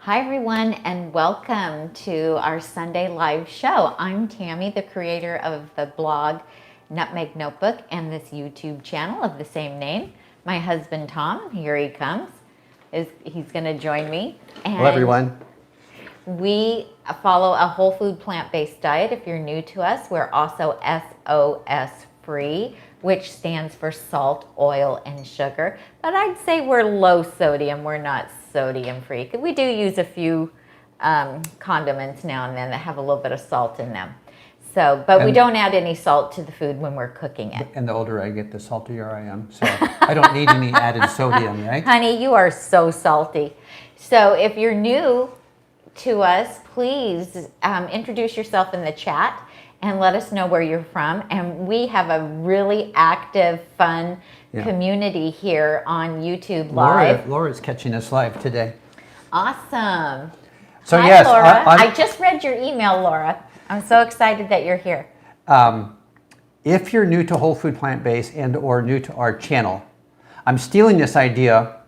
Hi everyone, and welcome to our Sunday live show. I'm Tami, the creator of the blog Nutmeg Notebook and this YouTube channel of the same name. My husband Tom, here he comes, he's going to join me. And hello everyone. We follow a whole food plant-based diet. If you're new to us, we're also SOS free, which stands for salt, oil, and sugar. But I'd say we're low sodium. We're not sodium free. We do use a few condiments now and then that have a little bit of salt in them. So, but we don't add any salt to the food when we're cooking it. And the older I get, the saltier I am. So I don't need any added sodium, right? Honey, you are so salty. So if you're new to us, please introduce yourself in the chat and let us know where you're from. And we have a really active, fun community here on YouTube Live. Laura's catching us live today. Awesome. So Hi, yes, Laura. I just read your email, Laura. I'm so excited that you're here. If you're new to whole food plant-based and or new to our channel, I'm stealing this idea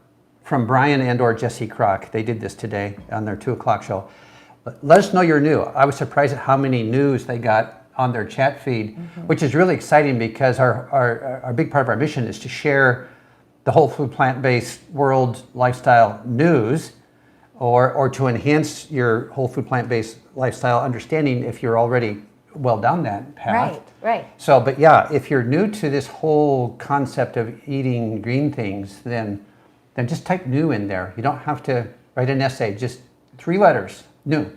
from Brian and or Jesse Kroc. They did this today on their 2 o'clock show. Let us know you're new. I was surprised at how many news they got on their chat feed, which is really exciting because our big part of our mission is to share the whole food plant-based world lifestyle news or to enhance your whole food plant-based lifestyle understanding if you're already well down that path. Right. So, but yeah, if you're new to this whole concept of eating green things, then just type new in there. You don't have to write an essay, just 3 letters, new.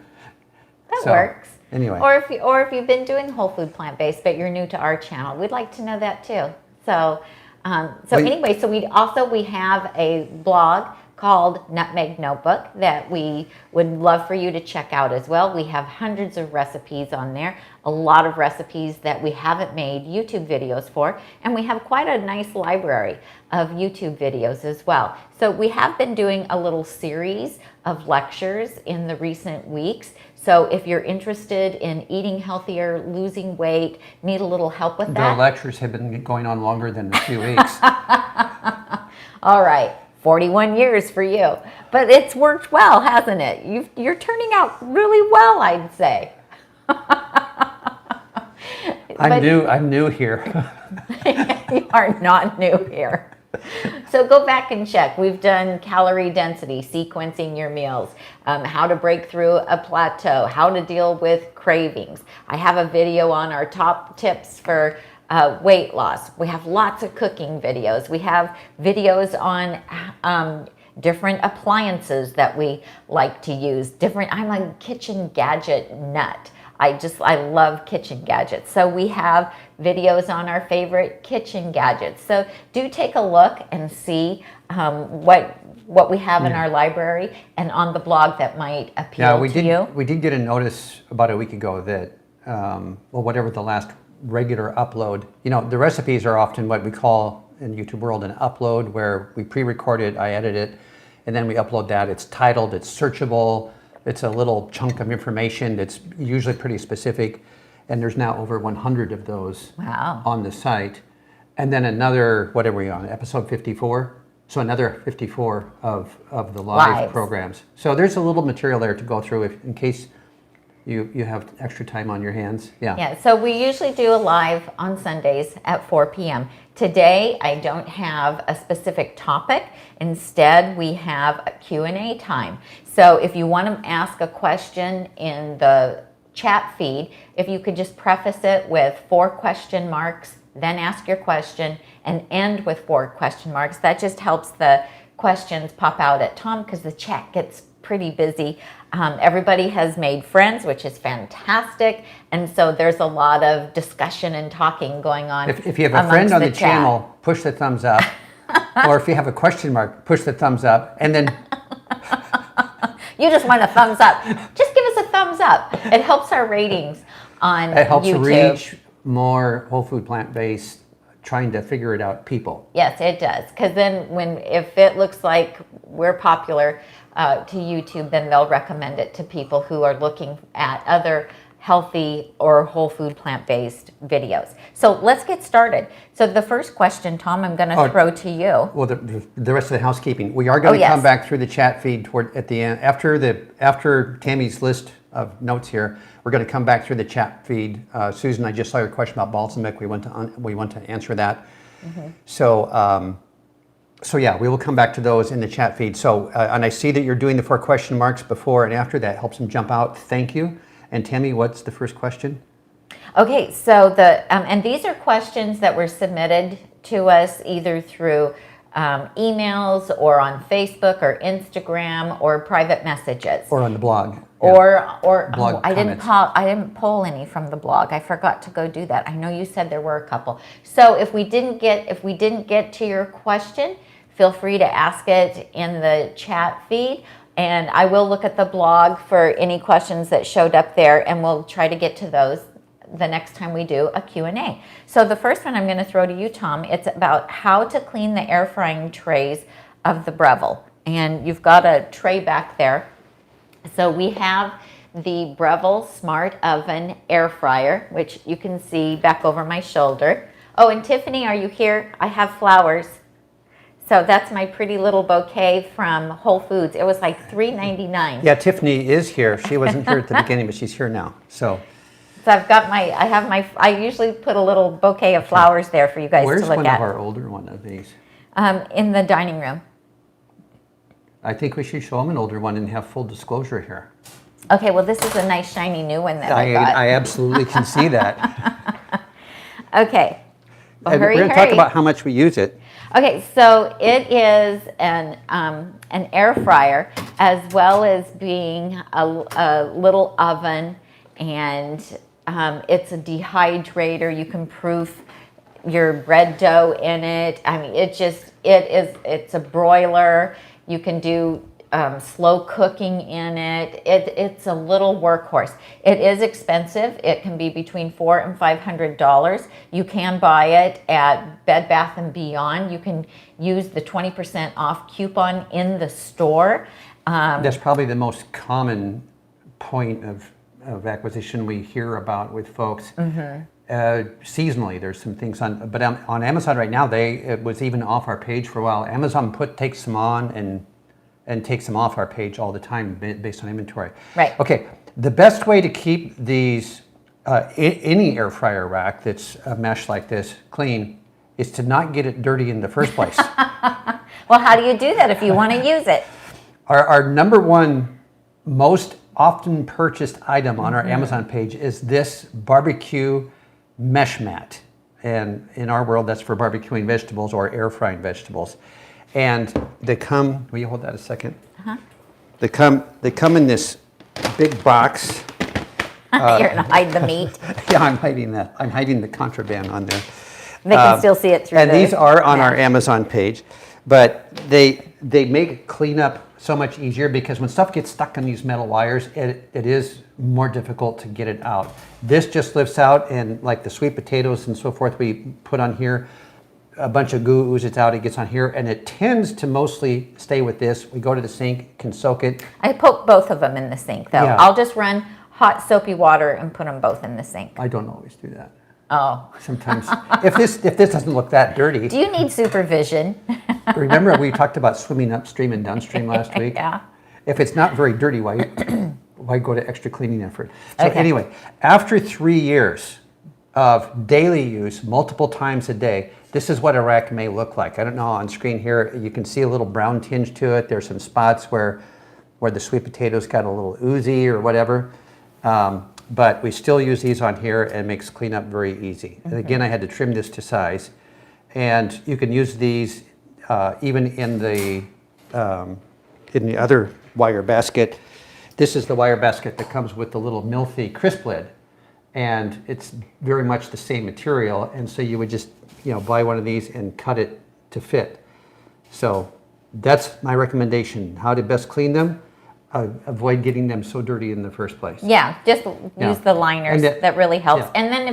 That works. Anyway. Or if you've been doing whole food plant-based, but you're new to our channel, we'd like to know that too. So, anyway, so we have a blog called Nutmeg Notebook that we would love for you to check out as well. We have hundreds of recipes on there, a lot of recipes that we haven't made YouTube videos for, and we have quite a nice library of YouTube videos as well. So we have been doing a little series of lectures in the recent weeks. So if you're interested in eating healthier, losing weight, need a little help with that. The lectures have been going on longer than a few weeks. All right, 41 years for you. But it's worked well, hasn't it? You're turning out really well, I'd say. I'm new here. You are not new here. So go back and check. We've done calorie density, sequencing your meals, how to break through a plateau, how to deal with cravings. I have a video on our top tips for weight loss. We have lots of cooking videos. We have videos on different appliances that we like to use. I'm a kitchen gadget nut. I love kitchen gadgets. So we have videos on our favorite kitchen gadgets. So do take a look and see what we have in our library and on the blog that might appeal to you. We did get a notice about a week ago that, whatever the last regular upload, the recipes are often what we call in the YouTube world an upload, where we pre-record it, I edit it, and then we upload that. It's titled, it's searchable. It's a little chunk of information that's usually pretty specific, and there's now over 100 of those on the site. And then another, what are we on, episode 54? So another 54 of the live programs. So there's a little material there to go through in case you have extra time on your hands. Yeah, so we usually do a live on Sundays at 4 p.m. Today, I don't have a specific topic. Instead, we have a Q&A time. So if you want to ask a question in the chat feed, if you could just preface it with 4 question marks, then ask your question, and end with 4 question marks. That just helps the questions pop out at Tom because the chat gets pretty busy. Everybody has made friends, which is fantastic. And so there's a lot of discussion and talking going on. If you have a friend on the channel, push the thumbs up. Or if you have a question mark, push the thumbs up. And then you just want a thumbs up. Just give us a thumbs up. It helps our ratings on YouTube. It helps reach more whole food plant-based, trying to figure it out people. Yes, it does. Because then if it looks like we're popular to YouTube, then they'll recommend it to people who are looking at other healthy or whole food plant-based videos. So let's get started. So the first question, Tom, I'm going to throw to you. Well, the rest of the housekeeping. We are going to come back through the chat feed at the end. After Tami's list of notes here, we're going to come back through the chat feed. Susan, I just saw your question about balsamic. We want to answer that. Mm-hmm. So yeah, we will come back to those in the chat feed. So, and I see that you're doing the 4 question marks before and after. That helps them jump out. Thank you. And Tami, what's the first question? Okay, so and these are questions that were submitted to us either through emails or on Facebook or Instagram or private messages. Or on the blog. Or blog I didn't pull any from the blog. I forgot to go do that. I know you said there were a couple. So if we didn't get to your question, feel free to ask it in the chat feed. And I will look at the blog for any questions that showed up there, and we'll try to get to those the next time we do a Q&A. So the first one I'm going to throw to you, Tom. It's about how to clean the air frying trays of the Breville. And you've got a tray back there. So we have the Breville Smart Oven Air Fryer, which you can see back over my shoulder. Oh, and Tiffany, are you here? I have flowers. So that's my pretty little bouquet from Whole Foods. It was like $3.99. Yeah, Tiffany is here. She wasn't here at the beginning, but she's here now. So I've got I usually put a little bouquet of flowers there for you guys to look at. Where's one of our older one of these? In the dining room. I think we should show them an older one and have full disclosure here. Okay, well this is a nice shiny new one that I got. I absolutely can see that. Okay. Well, we're going to talk about how much we use it. Okay, so it is an air fryer as well as being a little oven, and it's a dehydrator. You can proof your bread dough in it. I mean, it's a broiler. You can do slow cooking in it. It's a little workhorse. It is expensive. It can be between $400 and $500. You can buy it at Bed Bath & Beyond. You can use the 20% off coupon in the store. That's probably the most common point of acquisition we hear about with folks. Mm-hmm. Seasonally, there's some things but on Amazon right now, it was even off our page for a while. Amazon takes them on and takes them off our page all the time based on inventory. Right. Okay, the best way to keep these, any air fryer rack that's meshed like this clean is to not get it dirty in the first place. Well, how do you do that if you want to use it? Our number one most often purchased item on our Amazon page is this barbecue mesh mat. And in our world, that's for barbecuing vegetables or air frying vegetables. And they come, will you hold that a second? Uh-huh. They come in this big box. You're going to hide the meat. Yeah, I'm hiding the contraband on there. They can still see it through and these are on our Amazon page, but they make cleanup so much easier because when stuff gets stuck on these metal wires, it is more difficult to get it out. This just lifts out, and like the sweet potatoes and so forth we put on here, a bunch of goo oozes out, it gets on here, and it tends to mostly stay with this. We go to the sink, can soak it. I put both of them in the sink, though. Yeah. I'll just run hot soapy water and put them both in the sink. I don't always do that. Oh. Sometimes. if this doesn't look that dirty. Do you need supervision? Remember we talked about swimming upstream and downstream last week? Yeah. If it's not very dirty, why go to extra cleaning effort? So anyway, after 3 years of daily use, multiple times a day, this is what a rack may look like. I don't know, on screen here, you can see a little brown tinge to it. There's some spots where the sweet potatoes got a little oozy or whatever. But we still use these on here, and it makes cleanup very easy. And again, I had to trim this to size. And you can use these even in the other wire basket. This is the wire basket that comes with the little Mealthy CrispLid. And it's very much the same material. And so you would just buy one of these and cut it to fit. So that's my recommendation, how to best clean them. avoid getting them so dirty in the first place. Yeah, just use the liners. That really helps. Yeah. And then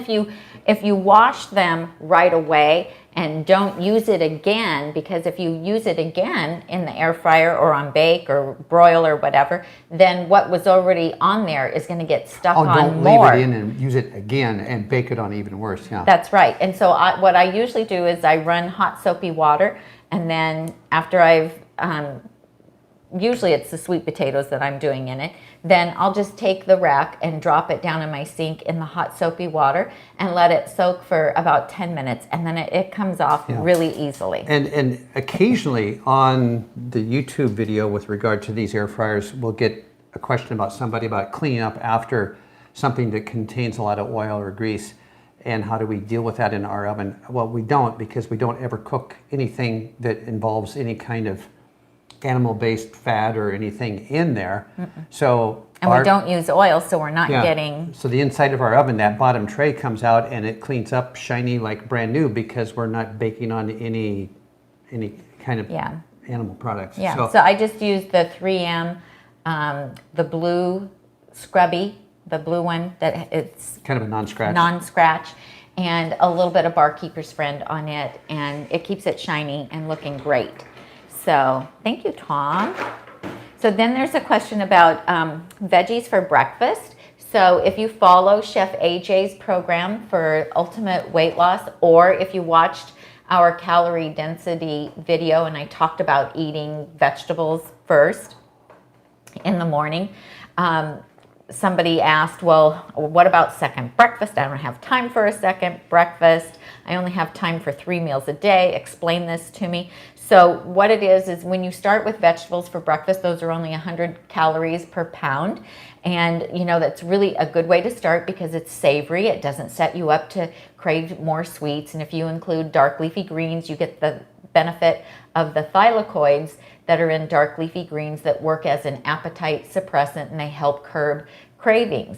if you wash them right away and don't use it again, because if you use it again in the air fryer or on bake or broil or whatever, then what was already on there is going to get stuck on don't more. leave it in and use it again and bake it on even worse. Yeah. That's right. And so what I usually do is I run hot soapy water, and then after I've usually it's the sweet potatoes that I'm doing in it, then I'll just take the rack and drop it down in my sink in the hot soapy water and let it soak for about 10 minutes, and then it comes off really easily. And occasionally on the YouTube video with regard to these air fryers, we'll get a question about somebody about cleaning up after something that contains a lot of oil or grease, and how do we deal with that in our oven. Well, we don't, because we don't ever cook anything that involves any kind of animal-based fat or anything in there. So we don't use oil, so we're not getting... So the inside of our oven, that bottom tray comes out and it cleans up shiny like brand new, because we're not baking on any kind of animal products. Yeah, so I just use the 3M, the blue scrubby, the blue one that it's... kind of a non-scratch. Non-scratch, and a little bit of Barkeeper's Friend on it, and it keeps it shiny and looking great. So thank you, Tom. So then there's a question about veggies for breakfast. So if you follow Chef AJ's program for ultimate weight loss, or if you watched our calorie density video and I talked about eating vegetables first in the morning, somebody asked, well, what about second breakfast? I don't have time for a second breakfast. I only have time for 3 meals a day. Explain this to me. So what it is when you start with vegetables for breakfast, those are only 100 calories per pound. And that's really a good way to start, because it's savory. It doesn't set you up to crave more sweets. And if you include dark leafy greens, you get the benefit of the thylakoids that are in dark leafy greens that work as an appetite suppressant, and they help curb cravings.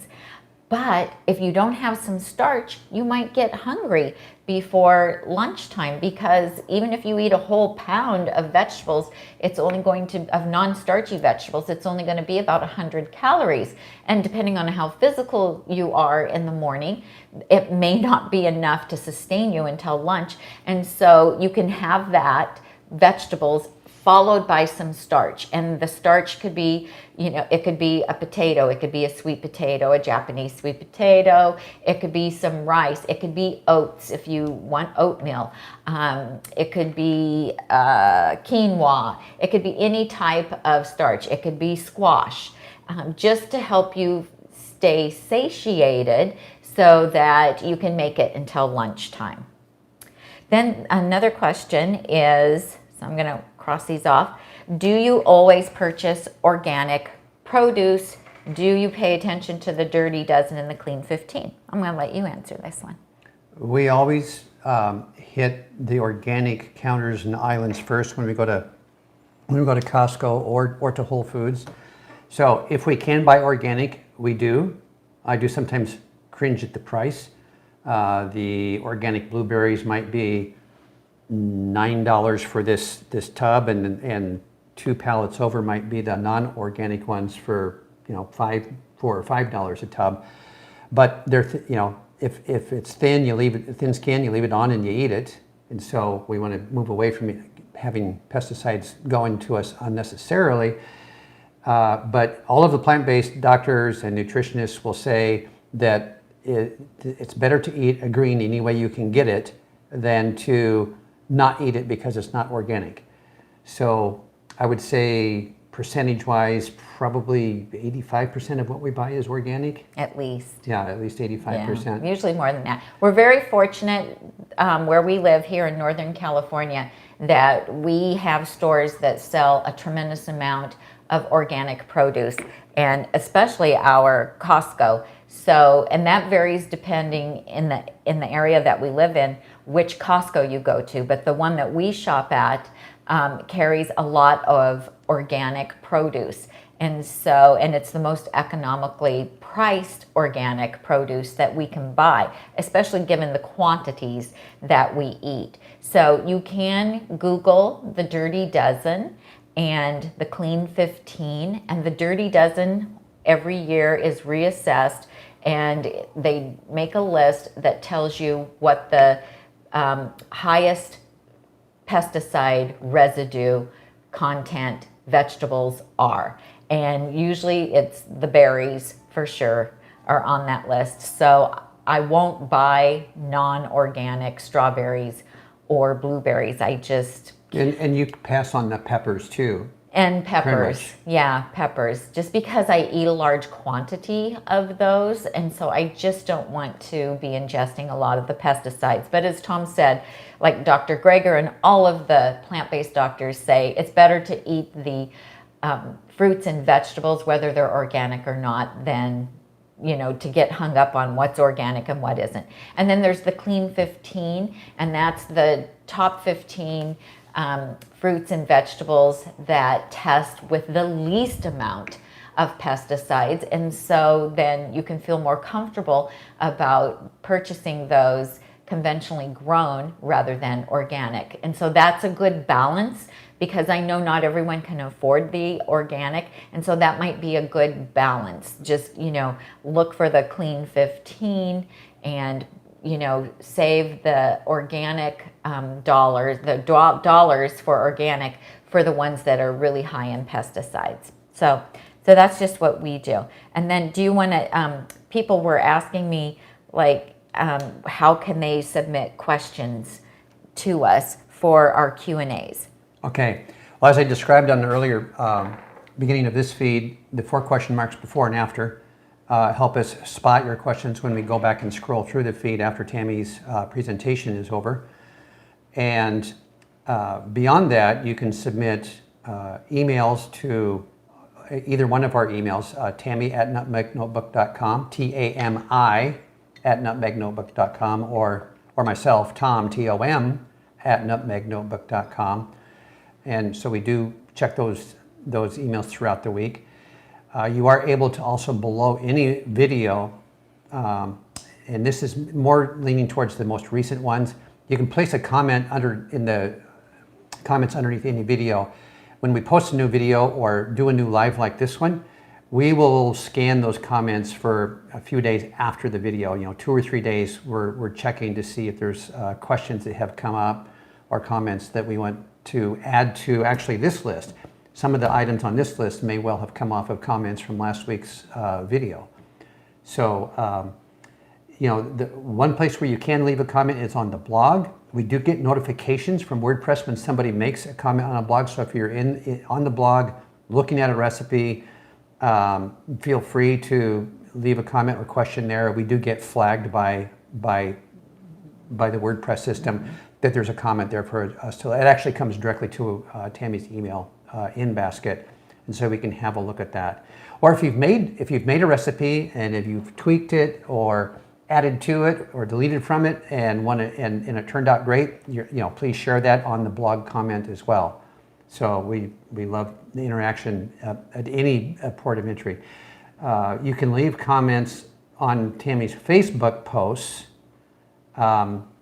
But if you don't have some starch, you might get hungry before lunchtime, because even if you eat a whole pound of vegetables, it's only going to, of non-starchy vegetables, it's only going to be about 100 calories. And depending on how physical you are in the morning, it may not be enough to sustain you until lunch. And so you can have that vegetables followed by some starch. And the starch could be, it could be a potato, it could be a sweet potato, a Japanese sweet potato, it could be some rice, it could be oats if you want oatmeal, it could be quinoa, it could be any type of starch, it could be squash, just to help you stay satiated so that you can make it until lunchtime. Then another question is, so I'm going to cross these off. Do you always purchase organic produce? Do you pay attention to the Dirty Dozen and the Clean 15? I'm going to let you answer this one. We always hit the organic counters and islands first when we go to Costco or to Whole Foods. So if we can buy organic, we do. I do sometimes cringe at the price. The organic blueberries might be $9 for this tub, and 2 pallets over might be the non-organic ones for $4 or $5 a tub. But they're if it's thin, you leave it thin skin, you leave it on and you eat it. And so we want to move away from having pesticides going to us unnecessarily. But all of the plant-based doctors and nutritionists will say that it's better to eat a green any way you can get it than to not eat it because it's not organic. So I would say percentage-wise, probably 85% of what we buy is organic. At least. Yeah, at least 85%. Yeah, usually more than that. We're very fortunate where we live here in Northern California that we have stores that sell a tremendous amount of organic produce, and especially our Costco. So, and that varies depending in the area that we live in, which Costco you go to. But the one that we shop at carries a lot of organic produce. And so, and it's the most economically priced organic produce that we can buy, especially given the quantities that we eat. So you can Google the Dirty Dozen and the Clean 15, and the Dirty Dozen every year is reassessed, and they make a list that tells you what the highest pesticide residue content vegetables are. And usually it's the berries for sure are on that list. So I won't buy non-organic strawberries or blueberries. I just... And you pass on the peppers too. And peppers, yeah, peppers, just because I eat a large quantity of those, and so I just don't want to be ingesting a lot of the pesticides. But as Tom said, like Dr. Greger and all of the plant-based doctors say, it's better to eat the fruits and vegetables, whether they're organic or not, than, you know, to get hung up on what's organic and what isn't. And then there's the Clean 15, and that's the top 15 fruits and vegetables that test with the least amount of pesticides. And so then you can feel more comfortable about purchasing those conventionally grown rather than organic. And so that's a good balance, because I know not everyone can afford the organic. And so that might be a good balance. Just, you know, look for the Clean 15 and, you know, save the organic dollars, dollars for organic for the ones that are really high in pesticides. So that's just what we do. And then do you want to, people were asking me, like, how can they submit questions to us for our Q&As? Okay. Well, as I described on the earlier beginning of this feed, the 4 question marks before and after help us spot your questions when we go back and scroll through the feed after Tami's presentation is over. And beyond that, you can submit emails to either one of our emails, Tami at nutmegnotebook.com, Tami at nutmegnotebook.com, or myself, Tom, Tom, at nutmegnotebook.com. And so we do check those emails throughout the week. You are able to also, below any video, and this is more leaning towards the most recent ones, you can place a comment in the comments underneath any video. When we post a new video or do a new live like this one, we will scan those comments for a few days after the video. You know, 2 or 3 days, we're checking to see if there's questions that have come up or comments that we want to add to actually this list. Some of the items on this list may well have come off of comments from last week's video. So, you know, the one place where you can leave a comment is on the blog. We do get notifications from WordPress when somebody makes a comment on a blog. So if you're on the blog looking at a recipe, feel free to leave a comment or question there. We do get flagged by the WordPress system that there's a comment there for us to. It actually comes directly to Tami's email in basket, and so we can have a look at that. Or if you've made a recipe and if you've tweaked it or added to it or deleted from it and and it turned out great, you know, please share that on the blog comment as well. So we love the interaction at any port of entry. You can leave comments on Tami's Facebook posts.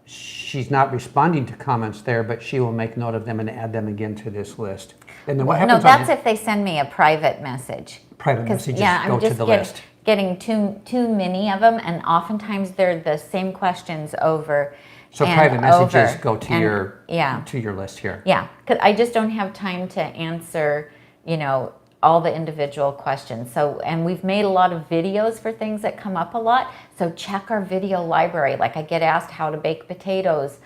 She's not responding to comments there, but she will make note of them and add them again to this list. And then what happens? No, that's if they send me a private message. Private messages go to the list. Getting too many of them, and oftentimes they're the same questions over. So private messages go to your list here. Yeah, because I just don't have time to answer, you know, all the individual questions. So, and we've made a lot of videos for things that come up a lot. So check our video library. Like I get asked how to bake potatoes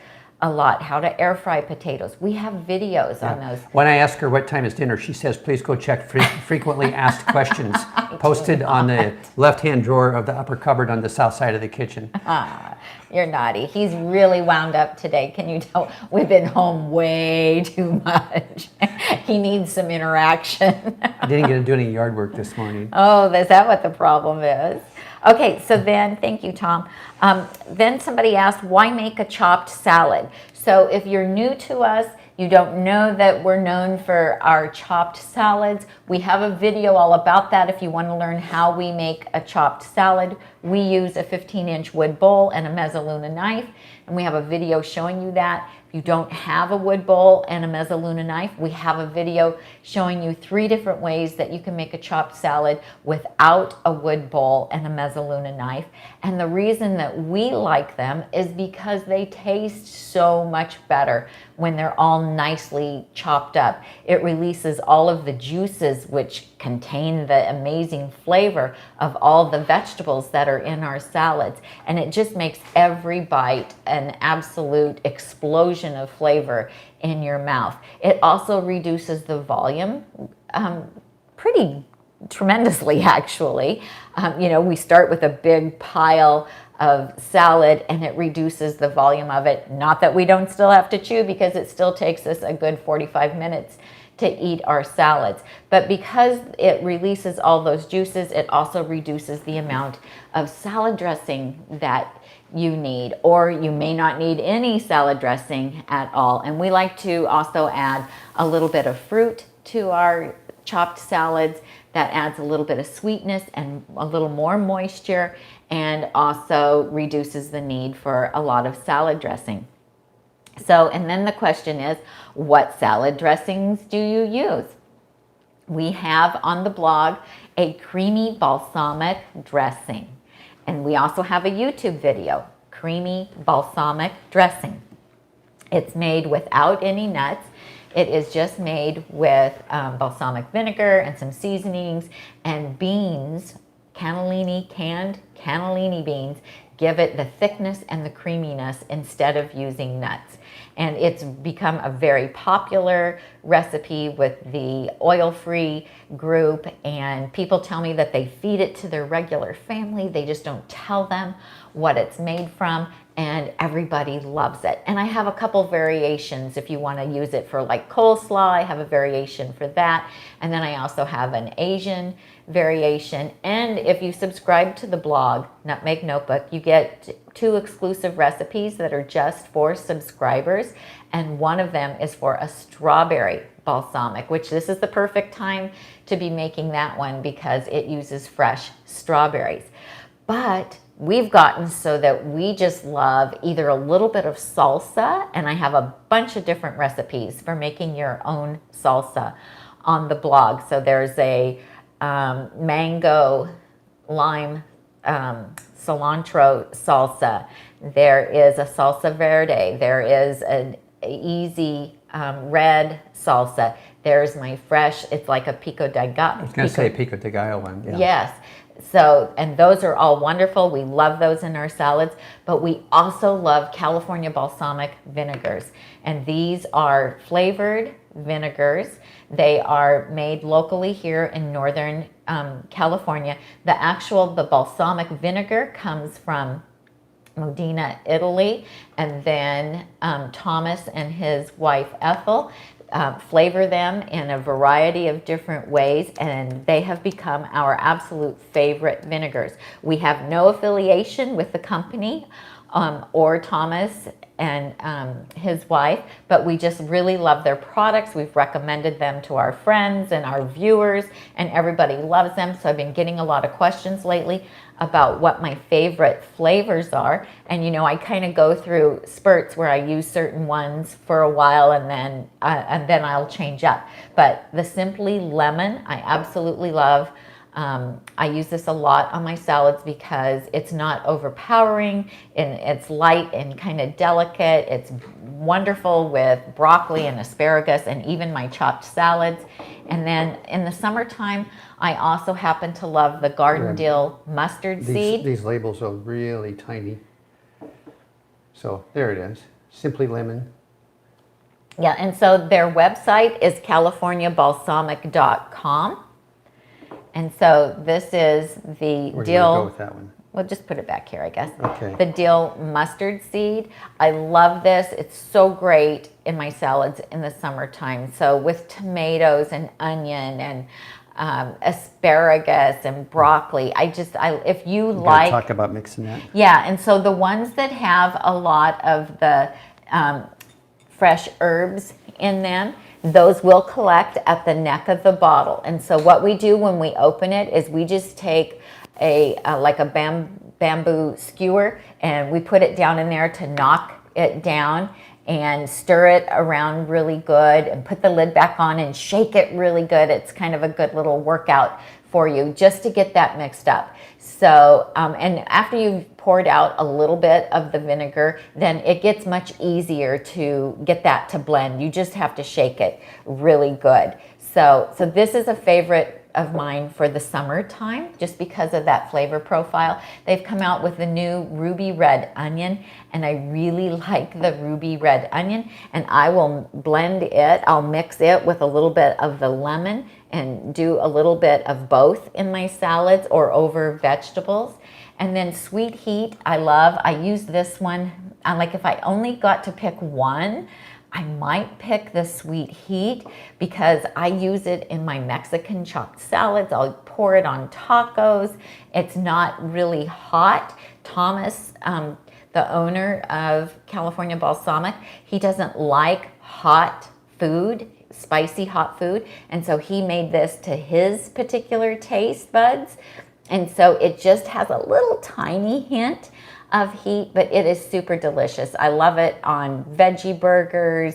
a lot, how to air fry potatoes. We have videos on those. When I ask her what time is dinner, she says, please go check frequently asked questions posted on the left-hand drawer of the upper cupboard on the south side of the kitchen. You're naughty. He's really wound up today. Can you tell? We've been home way too much. He needs some interaction. I didn't get to do any yard work this morning. Oh, is that what the problem is? Okay, so then, thank you, Tom. Then somebody asked, why make a chopped salad? So if you're new to us, you don't know that we're known for our chopped salads, we have a video all about that if you want to learn how we make a chopped salad We use a 15-inch wood bowl and a mezzaluna knife, and we have a video showing you that. If you don't have a wood bowl and a mezzaluna knife, we have a video showing you 3 different ways that you can make a chopped salad without a wood bowl and a mezzaluna knife. And the reason that we like them is because they taste so much better when they're all nicely chopped up. It releases all of the juices which contain the amazing flavor of all the vegetables that are in our salads, and it just makes every bite an absolute explosion of flavor in your mouth. It also reduces the volume pretty tremendously, actually. You know, we start with a big pile of salad and it reduces the volume of it. Not that we don't still have to chew, because it still takes us a good 45 minutes to eat our salads. But because it releases all those juices, it also reduces the amount of salad dressing that you need, or you may not need any salad dressing at all. And we like to also add a little bit of fruit to our chopped salads. That adds a little bit of sweetness and a little more moisture, and also reduces the need for a lot of salad dressing. So, and then the question is, what salad dressings do you use? We have on the blog a creamy balsamic dressing, and we also have a YouTube video, creamy balsamic dressing. It's made without any nuts. It is just made with balsamic vinegar and some seasonings and beans, canned cannellini beans, give it the thickness and the creaminess instead of using nuts. And it's become a very popular recipe with the oil-free group, and people tell me that they feed it to their regular family. They just don't tell them what it's made from, and everybody loves it. And I have a couple variations if you want to use it for like coleslaw. I have a variation for that. And then I also have an Asian variation. And if you subscribe to the blog, Nutmeg Notebook, you get 2 exclusive recipes that are just for subscribers. And one of them is for a strawberry balsamic, which this is the perfect time to be making that one because it uses fresh strawberries. But we've gotten so that we just love either a little bit of salsa, and I have a bunch of different recipes for making your own salsa on the blog. So there's a mango lime cilantro salsa. There is a salsa verde. There is an easy red salsa. There's my fresh, it's like a pico de gallo. I was going to say pico de gallo one. Yeah. Yes. So, and those are all wonderful. We love those in our salads, but we also love California balsamic vinegars. And these are flavored vinegars. They are made locally here in Northern California. The balsamic vinegar comes from Modena, Italy, and then Thomas and his wife Ethel flavor them in a variety of different ways, and they have become our absolute favorite vinegars. We have no affiliation with the company or Thomas and his wife, but we just really love their products. We've recommended them to our friends and our viewers, and everybody loves them. So I've been getting a lot of questions lately about what my favorite flavors are. And you know, I kind of go through spurts where I use certain ones for a while and then I'll change up. But the Simply Lemon, I absolutely love. I use this a lot on my salads because it's not overpowering, and it's light and kind of delicate. It's wonderful with broccoli and asparagus and even my chopped salads. And then in the summertime, I also happen to love the garden dill mustard seed. These labels are really tiny. So there it is, Simply Lemon. Yeah, and so their website is californiabalsamic.com. And so this is the Where do you dill. want to go with that one? We'll just put it back here, I guess. Okay. The dill mustard seed. I love this. It's so great in my salads in the summertime. So with tomatoes and onion and asparagus and broccoli, if you like. Talk about mixing that. Yeah, and so the ones that have a lot of the fresh herbs in them, those will collect at the neck of the bottle. And so what we do when we open it is we just take like a bamboo skewer, and we put it down in there to knock it down and stir it around really good and put the lid back on and shake it really good. It's kind of a good little workout for you just to get that mixed up. So, and after you've poured out a little bit of the vinegar, then it gets much easier to get that to blend. You just have to shake it really good. So this is a favorite of mine for the summertime, just because of that flavor profile. They've come out with the new ruby red onion, and I really like the ruby red onion, and I will blend it. I'll mix it with a little bit of the lemon and do a little bit of both in my salads or over vegetables. And then sweet heat, I love. I use this one. Like if I only got to pick one, I might pick the sweet heat because I use it in my Mexican chopped salads. I'll pour it on tacos. It's not really hot. Thomas, the owner of California Balsamic, he doesn't like hot food, spicy hot food. And so he made this to his particular taste buds. And so it just has a little tiny hint of heat, but it is super delicious. I love it on veggie burgers.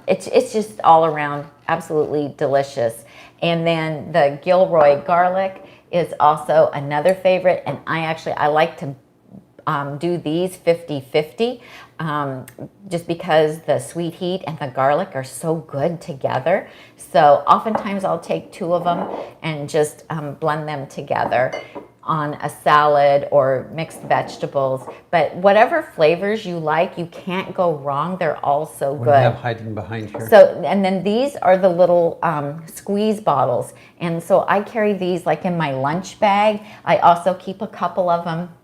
It's just all around absolutely delicious. And then the Gilroy garlic is also another favorite, and I like to do these 50-50 just because the sweet heat and the garlic are so good together. So oftentimes I'll take two of them and just blend them together on a salad or mixed vegetables. But whatever flavors you like, you can't go wrong. They're all so good. What do you have hiding behind here? So, and then these are the little squeeze bottles. And so I carry these like in my lunch bag. I also keep a couple of them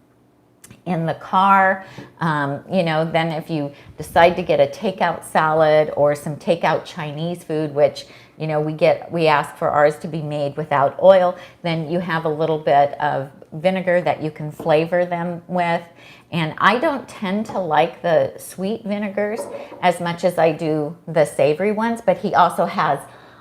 in the car. Then if you decide to get a takeout salad or some takeout Chinese food, which we ask for ours to be made without oil, then you have a little bit of vinegar that you can flavor them with. And I don't tend to like the sweet vinegars as much as I do the savory ones, but he also has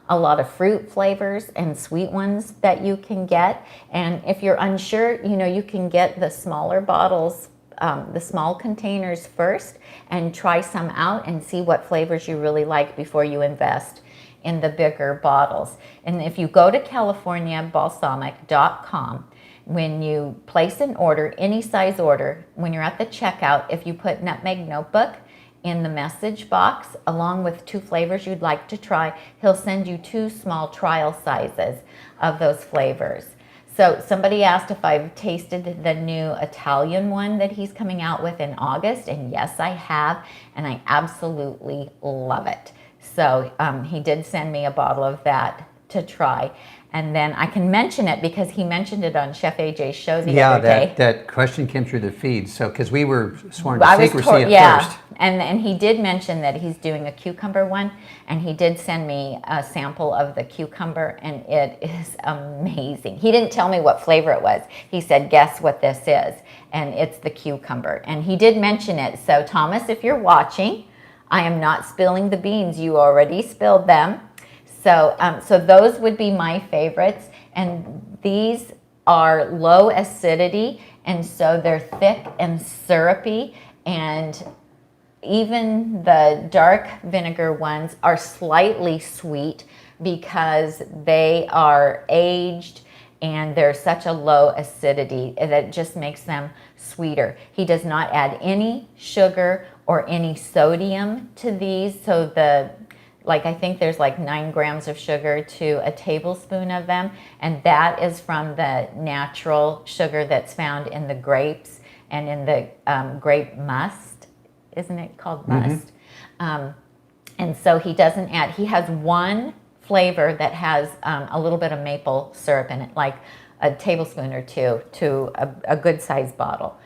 a lot of fruit flavors and sweet ones that you can get. And if you're unsure, you can get the smaller bottles, the small containers first, and try some out and see what flavors you really like before you invest in the bigger bottles. And if you go to californiabalsamic.com, when you place an order, any size order, when you're at the checkout, if you put Nutmeg Notebook in the message box along with 2 flavors you'd like to try, he'll send you 2 small trial sizes of those flavors. So somebody asked if I've tasted the new Italian one that he's coming out with in August, and yes, I have, and I absolutely love it. So he did send me a bottle of that to try. And then I can mention it because he mentioned it on Chef AJ's show the other day. That question came through the feed. So, because we were sworn to secrecy at first. And he did mention that he's doing a cucumber one, and he did send me a sample of the cucumber, and it is amazing. He didn't tell me what flavor it was. He said, guess what this is, and it's the cucumber. And he did mention it. So Thomas, if you're watching, I am not spilling the beans. You already spilled them. So, so those would be my favorites, and these are low acidity, and so they're thick and syrupy, and even the dark vinegar ones are slightly sweet because they are aged and they're such a low acidity that it just makes them sweeter. He does not add any sugar or any sodium to these, so I think there's like 9 grams of sugar to a tablespoon of them, and that is from the natural sugar that's found in the grapes and in the grape must. Isn't it called must? And so he doesn't add, he has one flavor that has a little bit of maple syrup in it, like a tablespoon or 2 to a good sized bottle.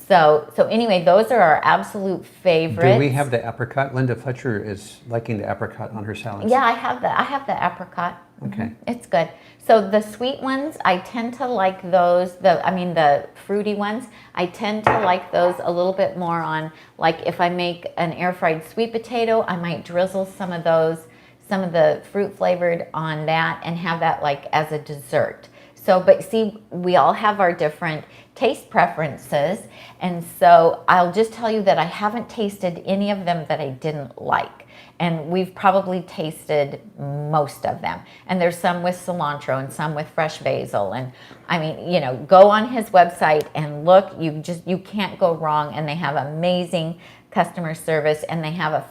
So anyway, those are our absolute favorites. Do we have the apricot? Linda Fletcher is liking the apricot on her salads. Yeah, I have the apricot. Okay. It's good. So the sweet ones, I tend to like those, the fruity ones, I tend to like those a little bit more on, like if I make an air fried sweet potato, I might drizzle some of the fruit flavored on that and have that like as a dessert. So, but see, we all have our different taste preferences. And so I'll just tell you that I haven't tasted any of them that I didn't like. And we've probably tasted most of them. And there's some with cilantro and some with fresh basil. And I mean, you know, go on his website and look, you can't go wrong. And they have amazing customer service, and they have a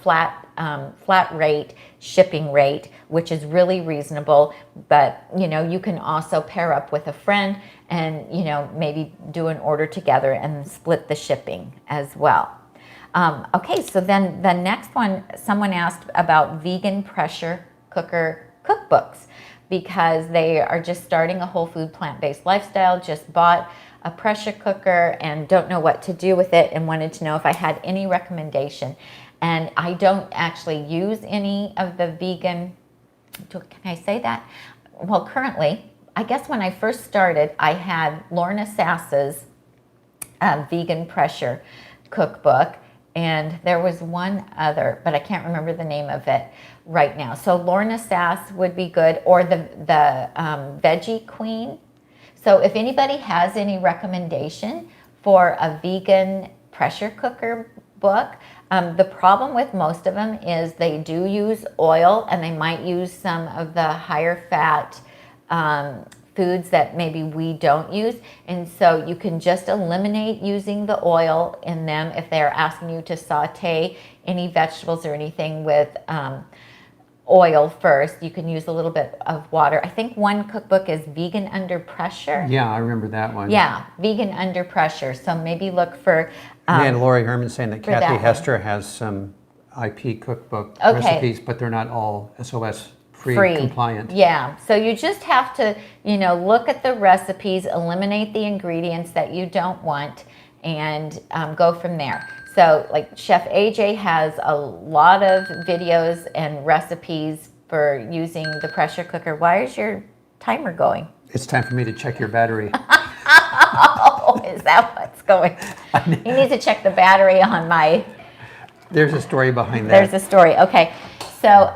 flat rate shipping rate, which is really reasonable. But you know, you can also pair up with a friend and, you know, maybe do an order together and split the shipping as well. Okay, so then the next one, someone asked about vegan pressure cooker cookbooks, because they are just starting a whole food plant-based lifestyle, just bought a pressure cooker and don't know what to do with it, and wanted to know if I had any recommendation. And I don't actually use any of the vegan, can I say that? Well, currently, I guess when I first started, I had Lorna Sass's vegan pressure cookbook, and there was one other, but I can't remember the name of it right now. So Lorna Sass would be good, or the Veggie Queen. So if anybody has any recommendation for a vegan pressure cooker book, the problem with most of them is they do use oil, and they might use some of the higher fat foods that maybe we don't use. And so you can just eliminate using the oil in them if they're asking you to saute any vegetables or anything with oil first. You can use a little bit of water. I think one cookbook is Vegan Under Pressure. Yeah, I remember that one. Yeah, Vegan Under Pressure. So maybe look for... and Lori Herman saying that Kathy that Hester has some IP cookbook Okay. recipes, but they're not all SOS free compliant. Yeah, so you just have to, you know, look at the recipes, eliminate the ingredients that you don't want, and go from there. So like Chef AJ has a lot of videos and recipes for using the pressure cooker. Why is your timer going? It's time for me to check your battery. Oh, is that what's going? You need to check the battery on my... There's a story behind that. There's a story. Okay, so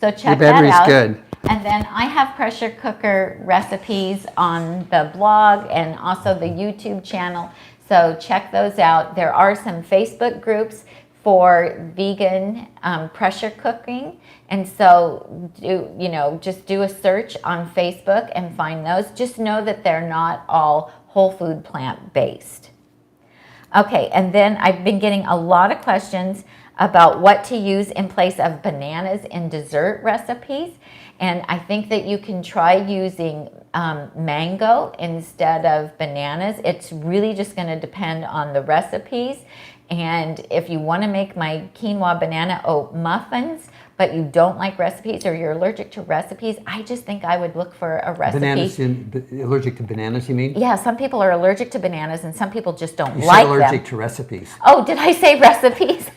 so check Your battery's that out. good. And then I have pressure cooker recipes on the blog and also the YouTube channel. So check those out. There are some Facebook groups for vegan pressure cooking. And so just do a search on Facebook and find those. Just know that they're not all whole food plant based. Okay, and then I've been getting a lot of questions about what to use in place of bananas in dessert recipes. And I think that you can try using mango instead of bananas. It's really just going to depend on the recipes. And if you want to make my quinoa banana oat muffins, but you don't like recipes or you're allergic to recipes, I just think I would look for a recipe. Bananas, allergic to bananas, you mean? Yeah, some people are allergic to bananas and some people just don't You like said allergic them. to recipes. Oh, did I say recipes?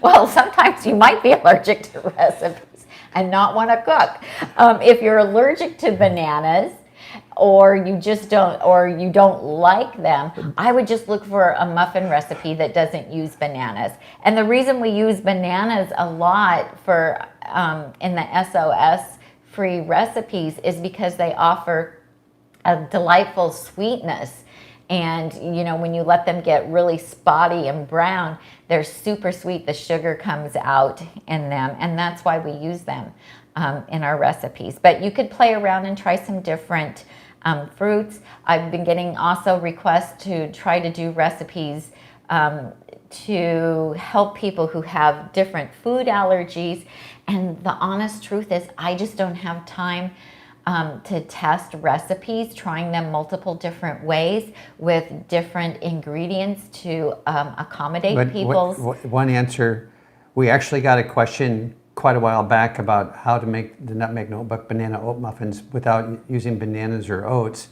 Well, sometimes you might be allergic to recipes and not want to cook. If you're allergic to bananas, or you just don't, or you don't like them, I would just look for a muffin recipe that doesn't use bananas. And the reason we use bananas a lot for in the SOS free recipes is because they offer a delightful sweetness. And you know, when you let them get really spotty and brown, they're super sweet. The sugar comes out in them, and that's why we use them in our recipes. But you could play around and try some different fruits. I've been getting also requests to try to do recipes to help people who have different food allergies. And the honest truth is, I just don't have time to test recipes, trying them multiple different ways with different ingredients to accommodate people's... One answer, we actually got a question quite a while back about how to make the Nutmeg Notebook banana oat muffins without using bananas or oats.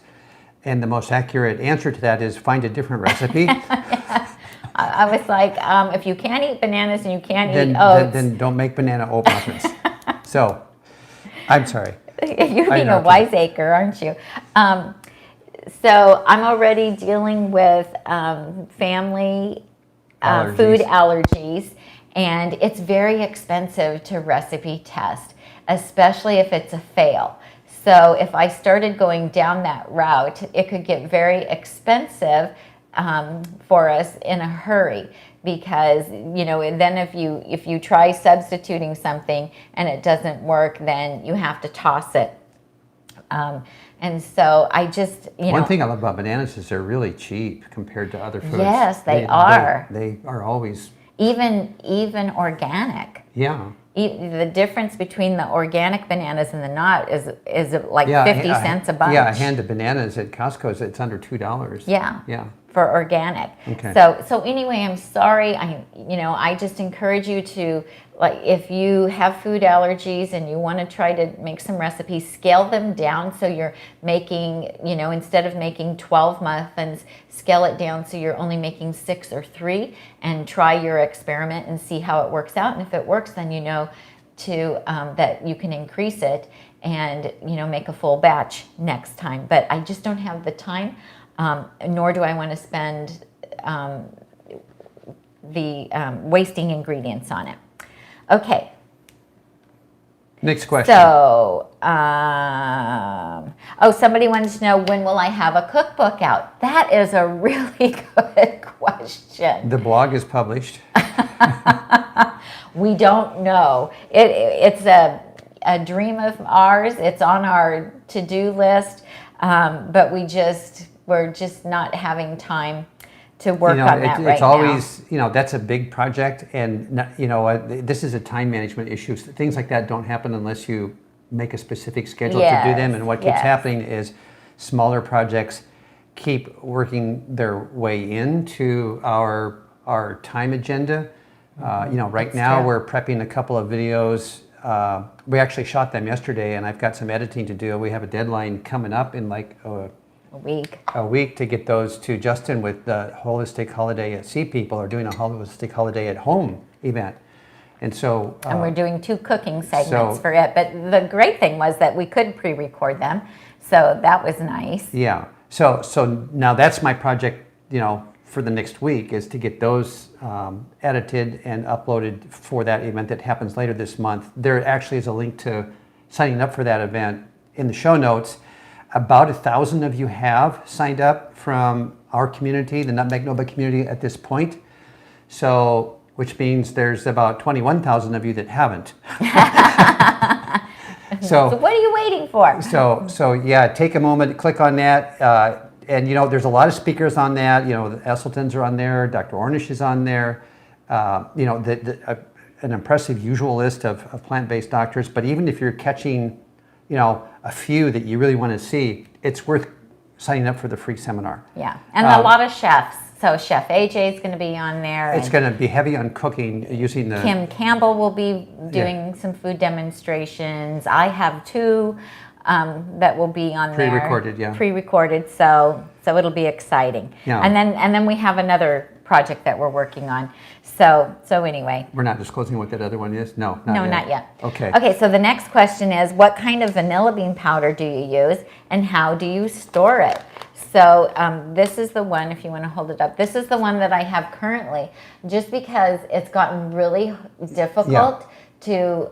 And the most accurate answer to that is find a different recipe. I was like, if you can't eat bananas and you can't eat oats... Then don't make banana oat muffins. So, I'm sorry. You're being a wiseacre, aren't you? So I'm already dealing with family food allergies, and it's very expensive to recipe test, especially if it's a fail. So if I started going down that route, it could get very expensive for us in a hurry, because and then if you try substituting something and it doesn't work, then you have to toss it. And so I just One thing I love about bananas is they're really cheap compared to other foods. Yes, they are. They are always even organic. Yeah. The difference between the organic bananas and the not is like 50 cents a bunch. Yeah, a hand of bananas at Costco's, it's under $2. Yeah. Yeah. For organic. Okay. So anyway, I'm sorry. I just encourage you to, like, if you have food allergies and you want to try to make some recipes, scale them down so you're making, instead of making 12 muffins, scale it down so you're only making 6 or 3, and try your experiment and see how it works out. And if it works, then that you can increase it and make a full batch next time. But I just don't have the time. Nor do I want to spend wasting ingredients on it. Okay. Next question. So, somebody wanted to know, when will I have a cookbook out? That is a really good question. The blog is published. We don't know. It's a dream of ours. It's on our to-do list, but we're just not having time to work on that right it's always, that's a big project, and this is a time management issue. Things like that don't happen unless you make a specific schedule to do them. And what keeps happening is smaller projects keep working their way into our time agenda. Right now we're prepping a couple of videos. We actually shot them yesterday, and I've got some editing to do. We have a deadline coming up in like a week to get those to Justin with the Holistic Holiday at Sea People, are doing a Holistic Holiday at Home event. And so and we're doing 2 cooking segments for it. But the great thing was that we could pre-record them, so that was nice. Yeah. So now that's my project, for the next week, is to get those edited and uploaded for that event that happens later this month. There actually is a link to signing up for that event in the show notes. About 1,000 of you have signed up from our community, the Nutmeg Notebook community, at this point. So, which means there's about 21,000 of you that haven't. So what are you waiting for? So yeah, take a moment, click on that. And there's a lot of speakers on that. The Esseltons are on there. Dr. Ornish is on there. An impressive usual list of plant-based doctors. But even if you're catching a few that you really want to see, it's worth signing up for the free seminar. Yeah, and a lot of chefs. So Chef AJ is going to be on there. It's going to be heavy on cooking using the... Kim Campbell will be doing some food demonstrations. I have 2 that will be on there. Pre-recorded, yeah. Pre-recorded, so it'll be exciting. Yeah. And then we have another project that we're working on. So anyway. We're not disclosing what that other one is? No, not yet. Okay. Okay, so the next question is, what kind of vanilla bean powder do you use, and how do you store it? So this is the one, if you want to hold it up, this is the one that I have currently, just because it's gotten really difficult to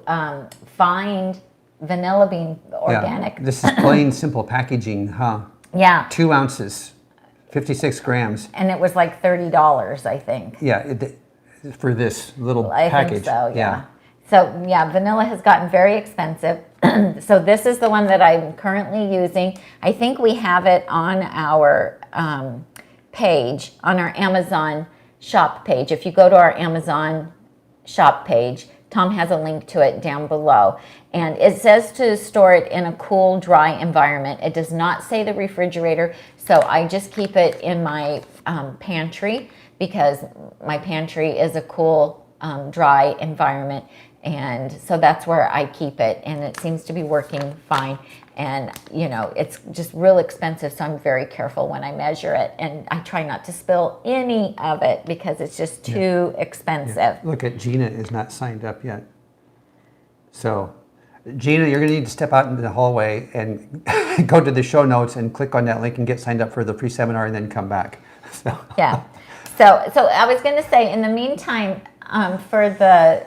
find vanilla bean organic. Yeah. This is plain simple packaging, huh? Yeah. 2 ounces, 56 grams. And it was like $30, I think. Yeah, for this little package. I think so, yeah. So yeah, vanilla has gotten very expensive. So this is the one that I'm currently using. I think we have it on our page, on our Amazon shop page. If you go to our Amazon shop page, Tom has a link to it down below. And it says to store it in a cool, dry environment. It does not say the refrigerator, so I just keep it in my pantry, because my pantry is a cool, dry environment. And so that's where I keep it, and it seems to be working fine. And it's just real expensive, so I'm very careful when I measure it, and I try not to spill any of it because it's just too expensive. Yeah. Look at Gina is not signed up yet. So Gina, you're going to need to step out into the hallway and go to the show notes and click on that link and get signed up for the free seminar, and then come back. So. Yeah. So I was going to say, in the meantime, for the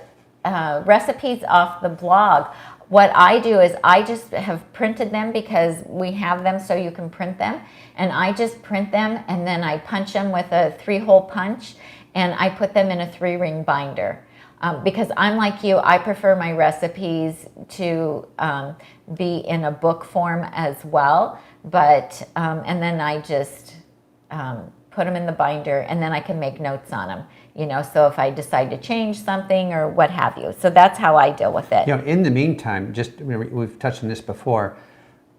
recipes off the blog, what I do is I just have printed them because we have them so you can print them. And I just print them and then I punch them with a 3-hole punch and I put them in a 3-ring binder. Because I'm like you, I prefer my recipes to be in a book form as well. But, and then I just put them in the binder and then I can make notes on them. You know, so if I decide to change something or what have you. So that's how I deal with it. You know, in the meantime, just we've touched on this before,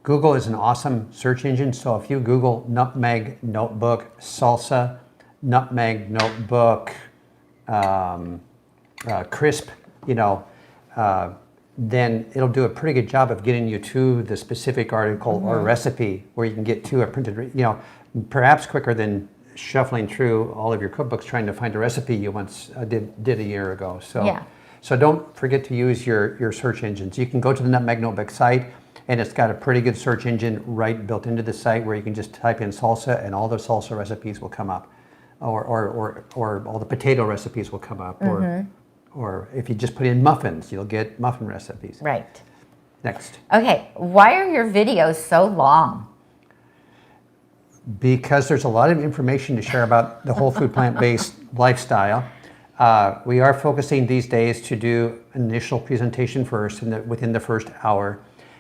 Google is an awesome search engine. So if you Google Nutmeg Notebook, salsa, Nutmeg Notebook, crisp, you know, then it'll do a pretty good job of getting you to the specific article or recipe where you can get to a printed, you know, perhaps quicker than shuffling through all of your cookbooks trying to find a recipe you once did a year ago. So, yeah. So don't forget to use your search engines. You can go to the Nutmeg Notebook site, and it's got a pretty good search engine right built into the site where you can just type in salsa, and all the salsa recipes will come up, or all the potato recipes will come up, or if you just put in muffins, you'll get muffin recipes. Right. Next. Okay, why are your videos so long? Because there's a lot of information to share about the whole food plant-based lifestyle. We are focusing these days to do an initial presentation first within the first hour.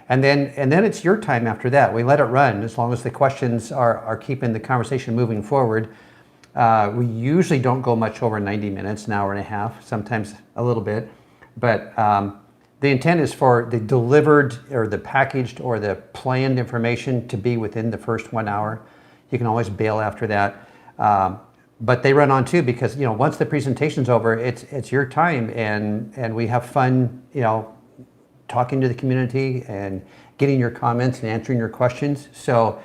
And then it's your time after that. We let it run as long as the questions are keeping the conversation moving forward. We usually don't go much over 90 minutes, an hour and a half, sometimes a little bit. But the intent is for the delivered or the packaged or the planned information to be within the first 1 hour. You can always bail after that. But they run on too because, you know, once the presentation's over, it's your time and we have fun, you know, talking to the community and getting your comments and answering your questions. So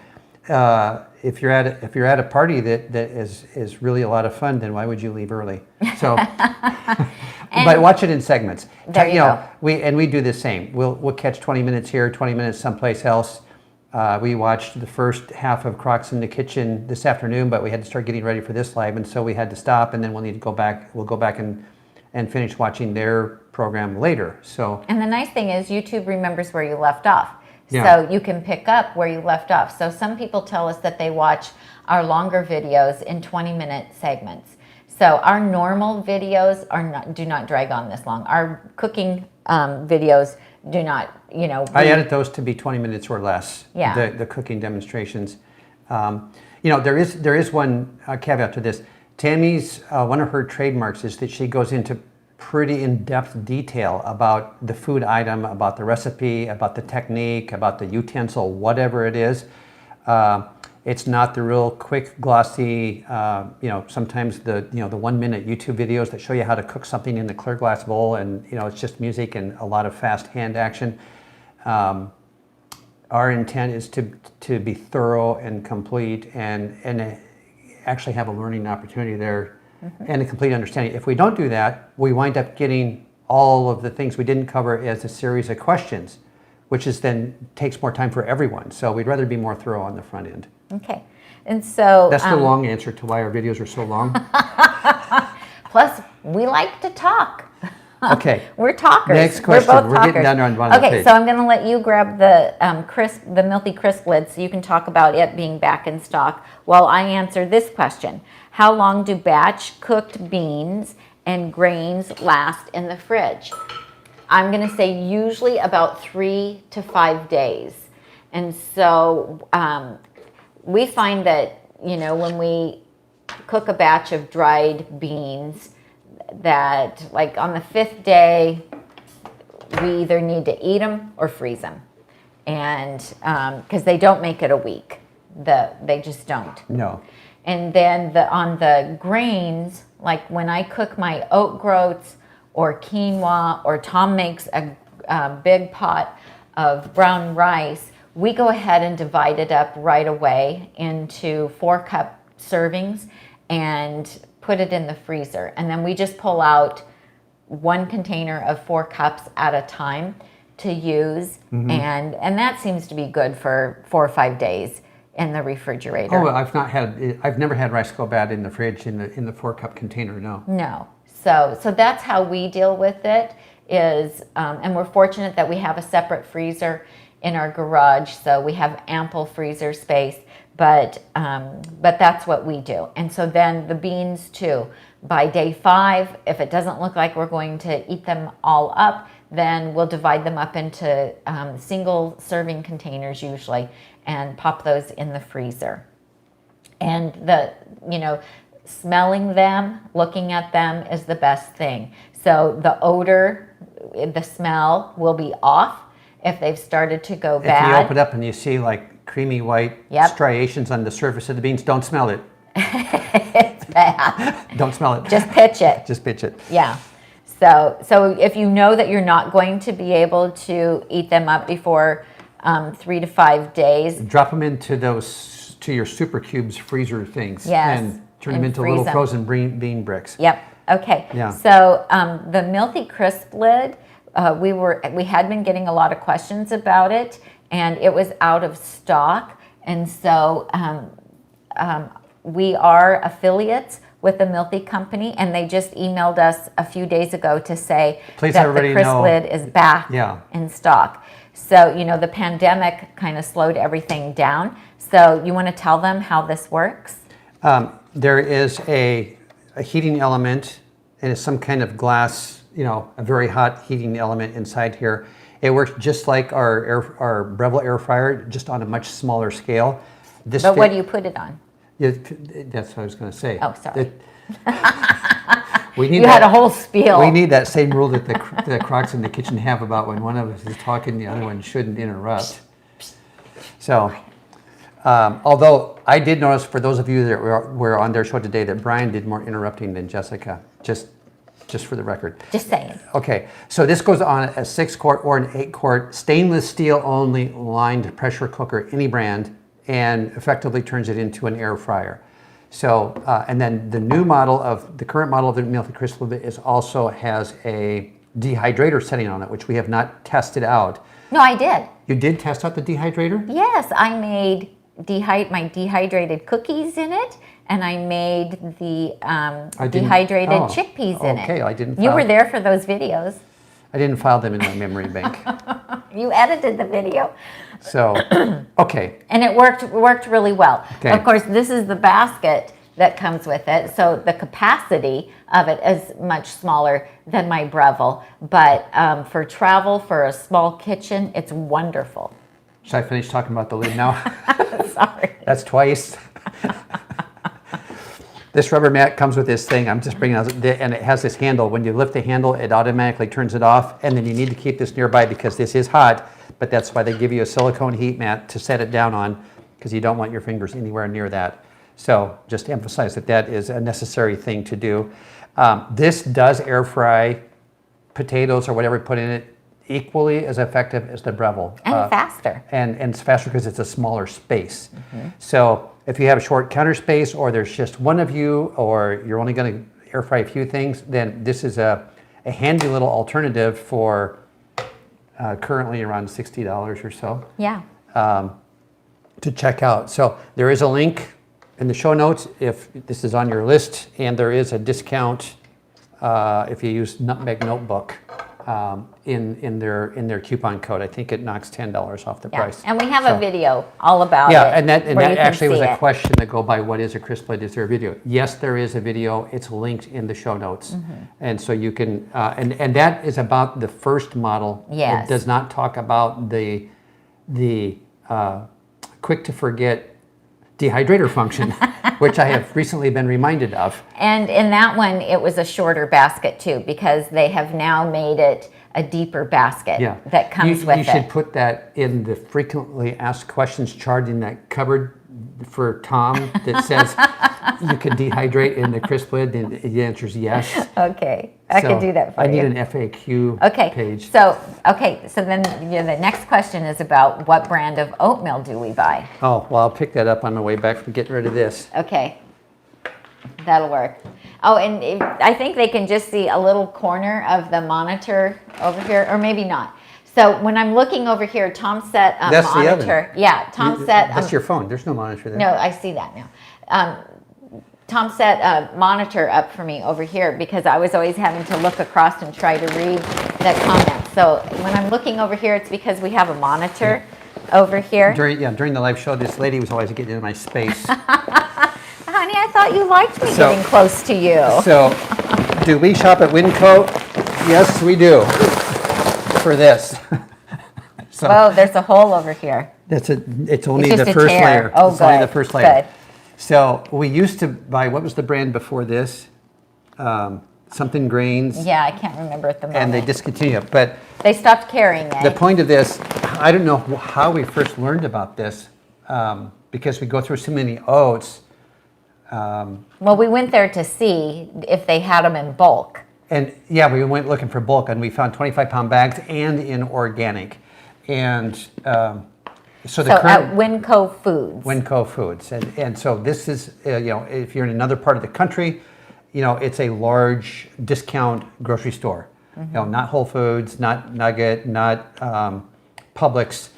if you're at a party that is really a lot of fun, then why would you leave early? So, but watch it in segments. There you go. We do the same. We'll catch 20 minutes here, 20 minutes someplace else. We watched the first half of Crocs in the Kitchen this afternoon, but we had to start getting ready for this live, and so we had to stop, and then we'll need to go back. We'll go back and finish watching their program later. So. And the nice thing is YouTube remembers where you left off. Yeah. So you can pick up where you left off. So some people tell us that they watch our longer videos in 20-minute segments. So our normal videos do not drag on this long. Our cooking videos do not, you know. I edit those to be 20 minutes or less. Yeah. The cooking demonstrations. You know, there is one caveat to this. Tami's one of her trademarks is that she goes into pretty in-depth detail about the food item, about the recipe, about the technique, about the utensil, whatever it is. It's not the real quick, glossy, you know, sometimes the 1-minute YouTube videos that show you how to cook something in the clear glass bowl and, you know, it's just music and a lot of fast hand action. Our intent is to be thorough and complete and actually have a learning opportunity there and a complete understanding. If we don't do that, we wind up getting all of the things we didn't cover as a series of questions, which is then takes more time for everyone. So we'd rather be more thorough on the front end. Okay. And so that's the long answer to why our videos are so long. Plus, we like to talk. Okay. We're talkers. Next question. We're both talkers. Getting down there on the Okay, page. so I'm going to let you grab the Mealthy CrispLid so you can talk about it being back in stock while I answer this question. How long do batch cooked beans and grains last in the fridge? I'm going to say usually about 3 to 5 days. And so we find that, you know, when we cook a batch of dried beans, that like on the 5th day, we either need to eat them or freeze them. And because they don't make it a week. They just don't. No. And then on the grains, like when I cook my oat groats or quinoa, or Tom makes a big pot of brown rice, we go ahead and divide it up right away into 4-cup servings and put it in the freezer. And then we just pull out 1 container of 4 cups at a time to use. And that seems to be good for 4 or 5 days in the refrigerator. Oh, I've never had rice go bad in the fridge in the 4-cup container. No. No. So that's how we deal with it. is, and we're fortunate that we have a separate freezer in our garage, so we have ample freezer space. But that's what we do. And so then the beans too. By day 5, if it doesn't look like we're going to eat them all up, then we'll divide them up into single serving containers usually, and pop those in the freezer. And smelling them, looking at them is the best thing. So the odor, the smell will be off if they've started to go bad. If you open it up and you see like creamy white striations on the surface of the beans, don't smell it. It's bad. Don't smell it. Just pitch it. Just pitch it. Yeah. So if you know that you're not going to be able to eat them up before 3 to 5 days, drop them into your SouperCubes freezer things. Yes. And turn them into little frozen bean bricks. Yep. Okay. Yeah. So the Mealthy CrispLid, we had been getting a lot of questions about it, and it was out of stock, and so we are affiliates with the Mealthy company, and they just emailed us a few days ago to say that the CrispLid is back in stock. So, the pandemic kind of slowed everything down. So you want to tell them how this works? There is a heating element, and it's some kind of glass, a very hot heating element inside here. It works just like our Breville air fryer, just on a much smaller scale. But what do you put it on? Yeah, that's what I was going to say. Oh, sorry. You had a whole spiel. We need that same rule that the Crocs in the kitchen have about when one of us is talking, the other one shouldn't interrupt. So, although I did notice for those of you that were on their show today that Brian did more interrupting than Jessica, just for the record. Just saying. Okay, so this goes on a 6-quart or an 8-quart stainless steel only lined pressure cooker, any brand, and effectively turns it into an air fryer. So, and then the current model of the Mealthy CrispLid also has a dehydrator setting on it, which we have not tested out. No, I did. You did test out the dehydrator? Yes, I made my dehydrated cookies in it, and I made the dehydrated chickpeas in it. Okay, I didn't. You were there for those videos. I didn't file them in my memory bank. You edited the video. So, okay. And it worked really well. Okay. Of course, this is the basket that comes with it, so the capacity of it is much smaller than my Breville. But for travel, for a small kitchen, it's wonderful. Should I finish talking about the lid now? Sorry. That's twice. This rubber mat comes with this thing. I'm just bringing it out, and it has this handle. When you lift the handle, it automatically turns it off, and then you need to keep this nearby because this is hot, but that's why they give you a silicone heat mat to set it down on, because you don't want your fingers anywhere near that. So just to emphasize that is a necessary thing to do. This does air fry potatoes or whatever you put in it equally as effective as the Breville. And faster. And it's faster because it's a smaller space. Mm-hmm. So if you have a short counter space, or there's just one of you, or you're only going to air fry a few things, then this is a handy little alternative for currently around $60 or so. Yeah. To check out. So there is a link in the show notes if this is on your list, and there is a discount if you use Nutmeg Notebook in their coupon code. I think it knocks $10 off the price. And we have a video all about it. Yeah, and that actually was a question to go by. What is a CrispLid? Is there a video? Yes, there is a video. It's linked in the show notes, and so you can. And that is about the first model. Yes. It does not talk about the quick to forget dehydrator function, which I have recently been reminded of. And in that one, it was a shorter basket too, because they have now made it a deeper basket that comes with it. You should put that in the frequently asked questions chart in that cupboard for Tom that says you can dehydrate in the CrispLid, and the answer is yes. Okay, I can do that for you. I need an FAQ page. So then the next question is about what brand of oatmeal do we buy? Oh, well, I'll pick that up on the way back from getting rid of this. Okay, that'll work. Oh, and I think they can just see a little corner of the monitor over here, or maybe not. So when I'm looking over here, Tom set a That's monitor. The oven. Yeah, Tom set. That's your phone. There's no monitor there. No, I see that now. Tom set a monitor up for me over here because I was always having to look across and try to read the comments. So when I'm looking over here, it's because we have a monitor over here. During the live show, this lady was always getting in my space. Honey, I thought you liked me getting close to you. So, do we shop at Winco? Yes, we do. For this. So, oh, there's a hole over here. It's only It's the just a first tear. layer. Oh, it's only good, the first layer. good. So we used to buy, what was the brand before this? Something Grains. Yeah, I can't remember at the moment. And they discontinued it. But they stopped carrying it. the point of this, I don't know how we first learned about this, because we go through so many oats. Well, we went there to see if they had them in bulk. And yeah, we went looking for bulk, and we found 25-pound bags and in organic. And so at Winco Foods. Winco Foods, and so this is if you're in another part of the country, it's a large discount grocery store. Not Whole Foods, not Nugget, not Publix.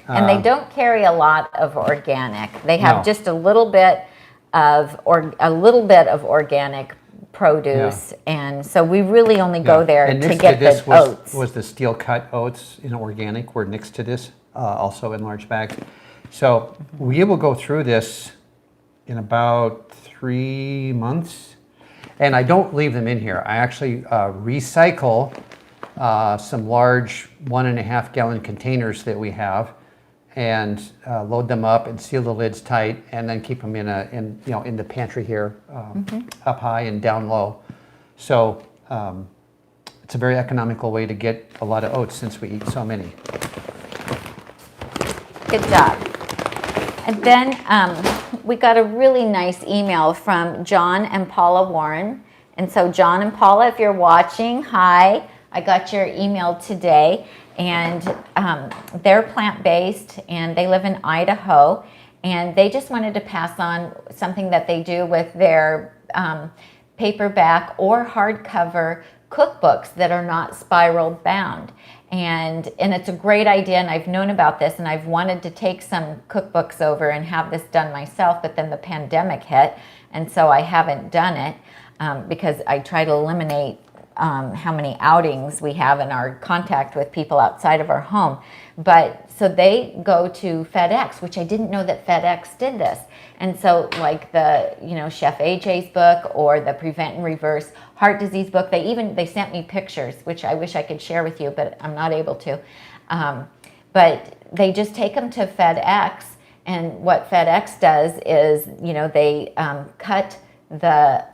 And they don't carry a lot of organic. They have just a little bit of organic produce, and so we really only go there to get the oats. Was the steel cut oats in organic were next to this, also in large bags. So we will go through this in about 3 months, and I don't leave them in here. I actually recycle some large 1.5 gallon containers that we have, and load them up and seal the lids tight, and then keep them in the pantry here, up high and down low. So it's a very economical way to get a lot of oats since we eat so many. Good job. And then we got a really nice email from John and Paula Warren. And so John and Paula, if you're watching, hi. I got your email today. And they're plant-based, and they live in Idaho, and they just wanted to pass on something that they do with their paperback or hardcover cookbooks that are not spiral bound. And it's a great idea, and I've known about this, and I've wanted to take some cookbooks over and have this done myself, but then the pandemic hit, and so I haven't done it because I try to eliminate how many outings we have in our contact with people outside of our home. But so they go to FedEx, which I didn't know that FedEx did this. And so like the, Chef AJ's book or the Prevent and Reverse Heart Disease book, they sent me pictures, which I wish I could share with you, but I'm not able to. But they just take them to FedEx, and what FedEx does is, they cut the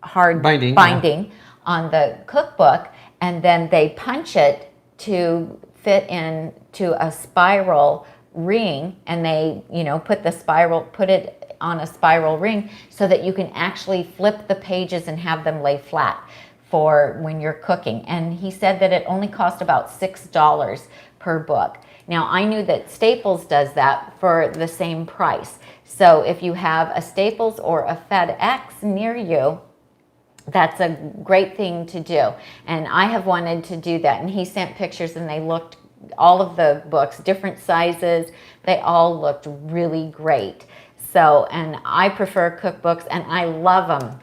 hard binding on the cookbook, and then they punch it to fit into a spiral ring, and they put it on a spiral ring so that you can actually flip the pages and have them lay flat for when you're cooking. And he said that it only cost about $6 per book. Now I knew that Staples does that for the same price. So if you have a Staples or a FedEx near you, that's a great thing to do. And I have wanted to do that. And he sent pictures, and they looked, all of the books, different sizes, they all looked really great. So, and I prefer cookbooks, and I love them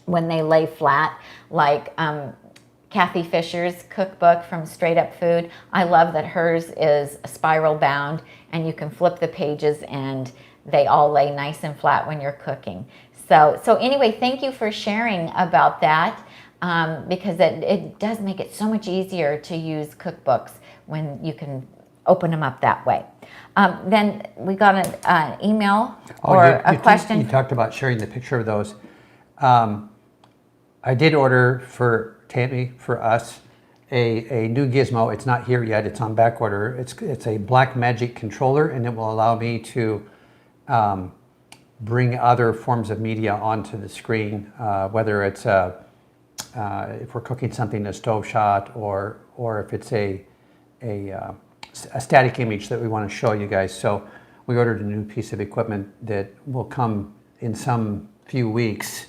when they lay flat, like Kathy Fisher's cookbook from Straight Up Food. I love that hers is spiral bound, and you can flip the pages and they all lay nice and flat when you're cooking. So anyway, thank you for sharing about that, because it does make it so much easier to use cookbooks when you can open them up that way. Then we got an email or a question. You talked about sharing the picture of those. I did order for Tami, for us, a new gizmo. It's not here yet. It's on back order. It's a Black Magic controller, and it will allow me to bring other forms of media onto the screen, whether it's if we're cooking something, a stove shot, or if it's a static image that we want to show you guys. So we ordered a new piece of equipment that will come in some few weeks.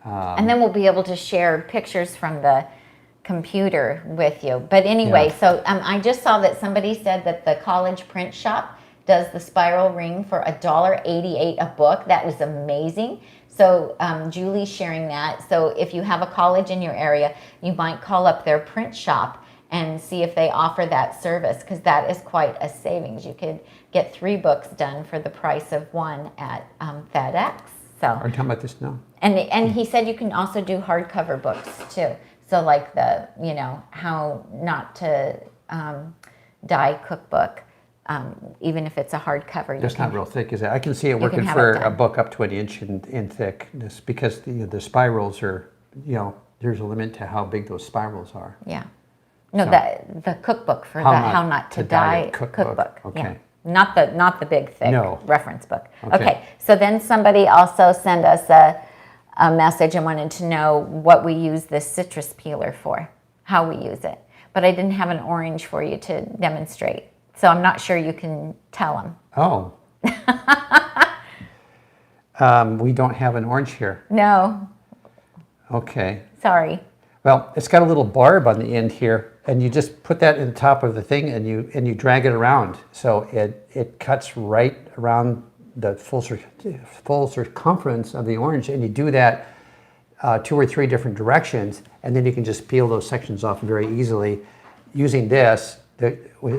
And then we'll be able to share pictures from the computer with you. But anyway, so I just saw that somebody said that the college print shop does the spiral ring for $1.88 a book. That was amazing. So Julie's sharing that. So if you have a college in your area, you might call up their print shop and see if they offer that service, because that is quite a savings. You could get 3 books done for the price of 1 at FedEx. So Are you talking about this now? and he said you can also do hardcover books too. So like the how not to die cookbook. Even if it's a hardcover, That's not real thick, is it? I can see it working have for it a book up to an inch in thickness, because the spirals are, there's a limit to how big those spirals are. Yeah. No, So- the cookbook for How Not to Die cookbook. Okay. Yeah. Not the big thick No. reference book. Okay. Okay. So then somebody also sent us a message and wanted to know what we use this citrus peeler for, how we use it. But I didn't have an orange for you to demonstrate. So I'm not sure you can tell them. Oh. We don't have an orange here. No, Okay. sorry. Well, it's got a little barb on the end here, and you just put that in the top of the thing, and you drag it around, so it cuts right around the full circumference of the orange, and you do that 2 or 3 different directions, and then you can just peel those sections off very easily using this that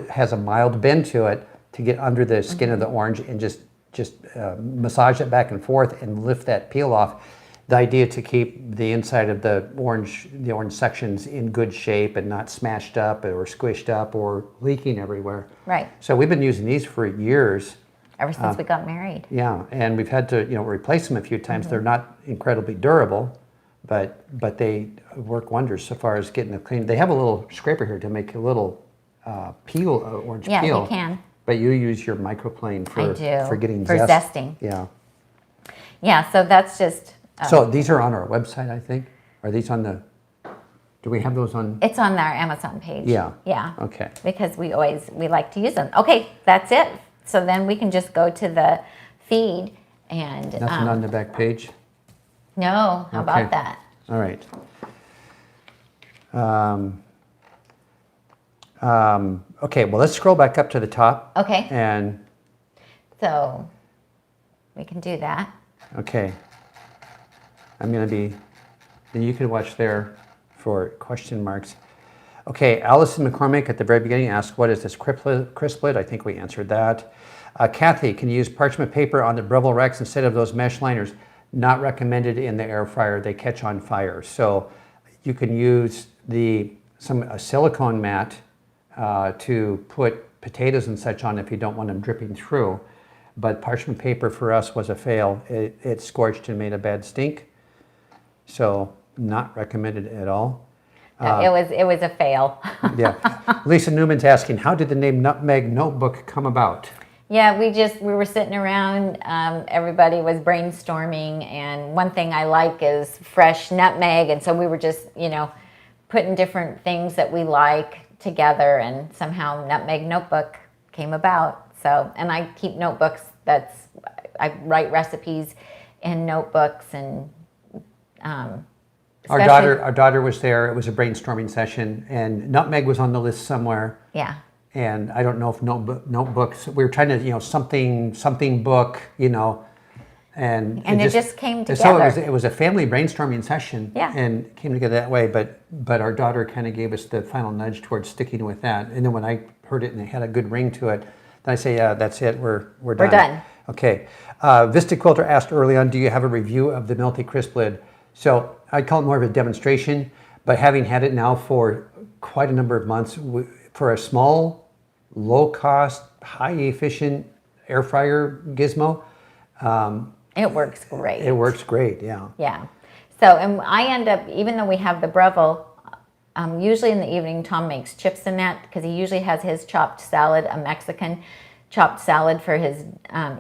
has a mild bend to it to get under the skin of the orange, and just massage it back and forth and lift that peel off. The idea to keep the inside of the orange sections in good shape and not smashed up or squished up or leaking everywhere. Right. So we've been using these for years. Ever since we got married. Yeah, and we've had to replace them a few times. They're not incredibly durable, but they work wonders so far as getting it clean. They have a little scraper here to make a little orange peel. Yeah, you can. But you use your microplane for getting for zest. zesting. Yeah. Yeah, so that's just. So these are on our website, I think. Are these on the? Do we have those on? It's on our Amazon page. Yeah. Yeah. Okay. Because we like to use them. Okay, that's it. So then we can just go to the feed and. Nothing on the back page? No, how about that? All right. Okay, well, let's scroll back up to the top. Okay. And, So we can do that. okay. I'm going to be, and you can watch there for question marks. Okay, Allison McCormick at the very beginning asked, what is this CrispLid? I think we answered that. Kathy, can you use parchment paper on the Breville Rex instead of those mesh liners? Not recommended in the air fryer. They catch on fire. So you can use a silicone mat to put potatoes and such on if you don't want them dripping through. But parchment paper for us was a fail. It scorched and made a bad stink. So not recommended at all. It was a fail. Yeah. Lisa Newman's asking, how did the name Nutmeg Notebook come about? Yeah, we were sitting around, everybody was brainstorming, and one thing I like is fresh nutmeg, and so we were just, putting different things that we like together, and somehow Nutmeg Notebook came about. So, and I keep notebooks, I write recipes in notebooks, and our daughter was there. It was a brainstorming session, and nutmeg was on the list somewhere. Yeah. And I don't know if notebooks. We were trying to, something book, and it just came So together. it was a family brainstorming session. Yeah. And it came together that way. But our daughter kind of gave us the final nudge towards sticking with that. And then when I heard it and it had a good ring to it, then I say, yeah, that's it. We're done. We're done. Okay. Vista Quilter asked early on, do you have a review of the Mealthy CrispLid? So I'd call it more of a demonstration, but having had it now for quite a number of months, for a small, low-cost, high-efficient air fryer gizmo, it works great. it works great, yeah. Yeah. So, and I end up, even though we have the Breville, usually in the evening, Tom makes chips in that, because he usually has his chopped salad, a Mexican chopped salad for his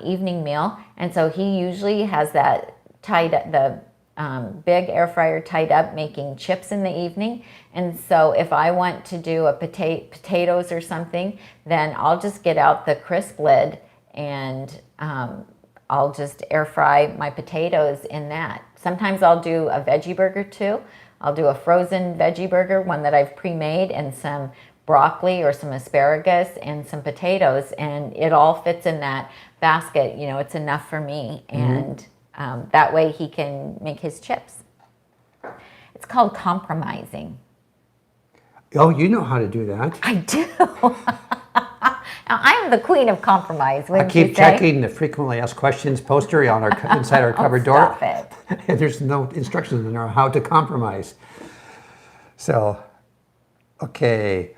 evening meal. And so he usually has that tied up, the big air fryer tied up, making chips in the evening. And so if I want to do a potatoes or something, then I'll just get out the CrispLid and I'll just air fry my potatoes in that. Sometimes I'll do a veggie burger too. I'll do a frozen veggie burger, one that I've pre-made, and some broccoli or some asparagus and some potatoes, and it all fits in that basket. You know, it's enough for me, and that way he can make his chips. It's called compromising. Oh, you know how to do that. I do. Now, I'm the queen of compromise. I keep checking the frequently asked questions poster on our inside our cupboard door. Stop it. And there's no instructions in there on how to compromise. So, okay.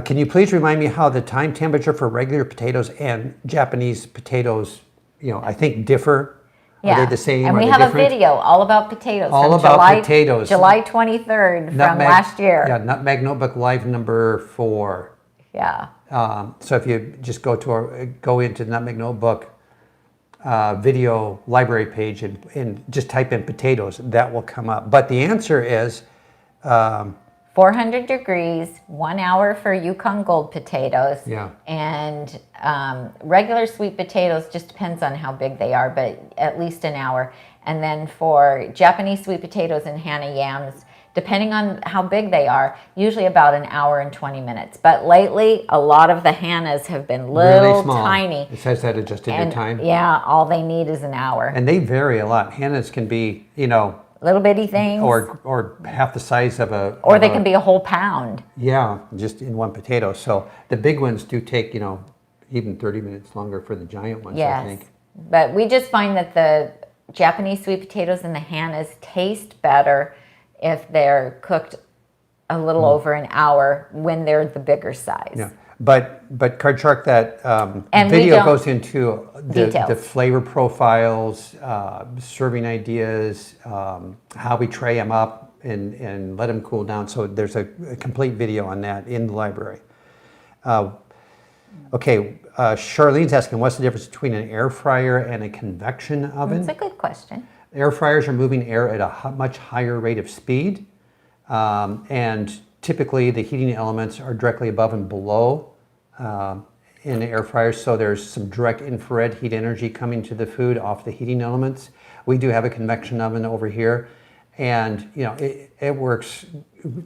Can you please remind me how the time temperature for regular potatoes and Japanese potatoes, you know, I think differ? Yeah. Are they the same? And Are we they have different? a video all about potatoes. All from about potatoes. July 23rd from last year. Yeah, Nutmeg Notebook Live number 4. Yeah. So if you just go into the Nutmeg Notebook video library page and just type in potatoes, that will come up. But the answer is 400 degrees, 1 hour for Yukon Gold potatoes. Yeah. And regular sweet potatoes, just depends on how big they are, but at least an hour. And then for Japanese sweet potatoes and Hana yams, depending on how big they are, usually about an hour and 20 minutes. But lately, a lot of the Hanas have been little really small. tiny. It says that adjusted your time. Yeah, all they need is an hour. And they vary a lot. Hanas can be, you know, Little bitty things. or half the size of a... Or they can be a whole pound. Yeah, just in one potato. So the big ones do take, you know, even 30 minutes longer for the giant ones, Yes. I think. But we just find that the Japanese sweet potatoes and the Hanas taste better if they're cooked a little over an hour when they're the bigger size. Yeah. But Card Shark, that And we video don't- goes into the Details. flavor profiles, serving ideas, how we tray them up and let them cool down. So there's a complete video on that in the library. Okay, Charlene's asking, what's the difference between an air fryer and a convection oven? That's a good question. Air fryers are moving air at a much higher rate of speed, and typically the heating elements are directly above and below in the air fryers, so there's some direct infrared heat energy coming to the food off the heating elements. We do have a convection oven over here, and you know it works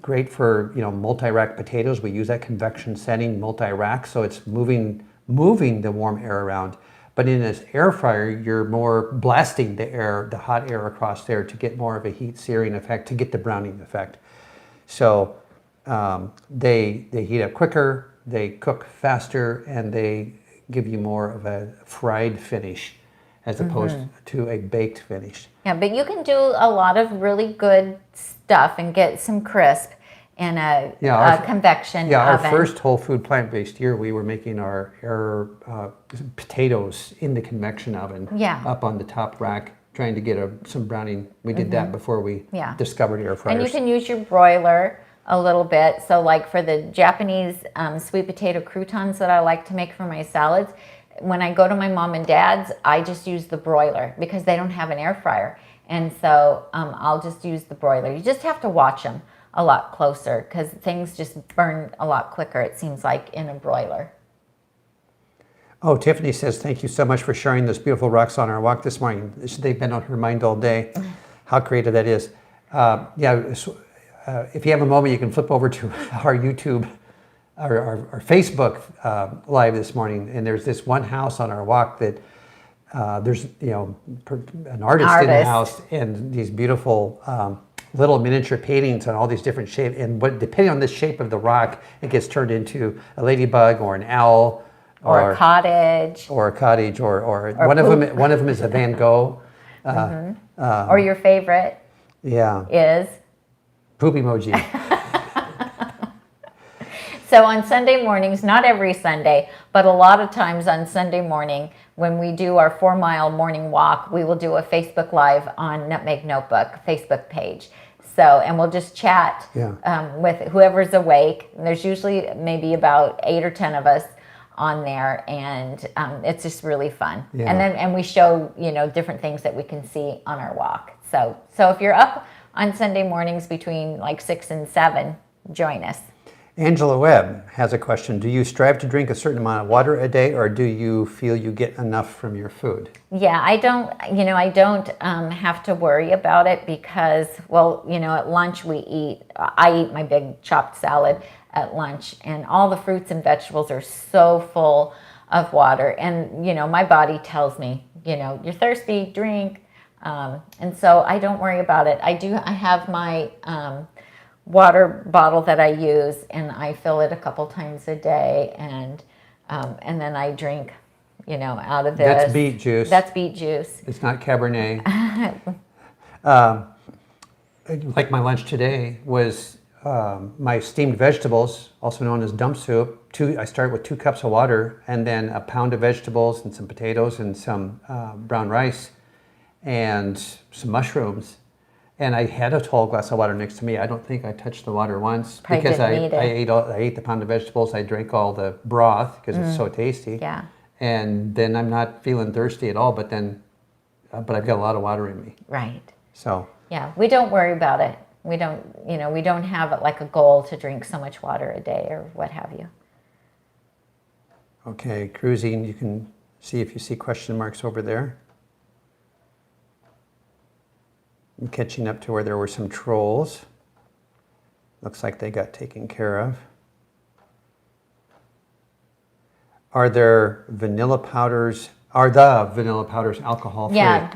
great for, you know, multi-rack potatoes. We use that convection setting, multi-rack, so it's moving the warm air around. But in this air fryer, you're more blasting the air, the hot air across there to get more of a heat searing effect, to get the browning effect. So they heat up quicker, they cook faster, and they give you more of a fried finish as opposed to a baked finish. Yeah, but you can do a lot of really good stuff and get some crisp in a convection oven. Yeah, our first whole food plant-based year, we were making our air potatoes in the convection oven, up on the top rack, trying to get some browning. We did that before we discovered air fryers. And you can use your broiler a little bit. So like for the Japanese sweet potato croutons that I like to make for my salads, when I go to my mom and dad's, I just use the broiler because they don't have an air fryer. And so I'll just use the broiler. You just have to watch them a lot closer because things just burn a lot quicker, it seems like, in a broiler. Oh, Tiffany says, thank you so much for sharing those beautiful rocks on our walk this morning. They've been on her mind all day. How creative that is. If you have a moment, you can flip over to our YouTube, our Facebook live this morning, and there's this one house on our walk that there's, you know, an artist in the house, and these beautiful little miniature paintings on all these different shapes, and depending on the shape of the rock, it gets turned into a ladybug or an owl or a cottage, or one of them is a Van Gogh, or your favorite is poop emoji. So on Sunday mornings, not every Sunday, but a lot of times on Sunday morning, when we do our 4-mile morning walk, we will do a Facebook Live on Nutmeg Notebook Facebook page. So, and we'll just chat with whoever's awake. And there's usually maybe about 8 or 10 of us on there, and it's just really fun. Yeah. And we show, you know, different things that we can see on our walk. So if you're up on Sunday mornings between like 6 and 7, join us. Angela Webb has a question. Do you strive to drink a certain amount of water a day, or do you feel you get enough from your food? Yeah, I don't have to worry about it because, well, you know, at lunch I eat my big chopped salad. at lunch, and all the fruits and vegetables are so full of water. And, you know, my body tells me, you know, you're thirsty, drink. And so I don't worry about it. I have my water bottle that I use, and I fill it a couple times a day, and then I drink, you know, out of this. That's beet juice. That's beet juice. It's not Cabernet. Like my lunch today was my steamed vegetables, also known as dump soup. I start with 2 cups of water, and then a pound of vegetables and some potatoes and some brown rice and some mushrooms. And I had a tall glass of water next to me. I don't think I touched the water once because I ate the pound of vegetables. I drank all the broth because it's so tasty. Yeah. And then I'm not feeling thirsty at all. But I've got a lot of water in me. Right. So. Yeah, we don't worry about it. We don't have like a goal to drink so much water a day or what have you. Okay, cruising. You can see if you see question marks over there. I'm catching up to where there were some trolls. Looks like they got taken care of. Are the vanilla powders alcohol free? Yeah,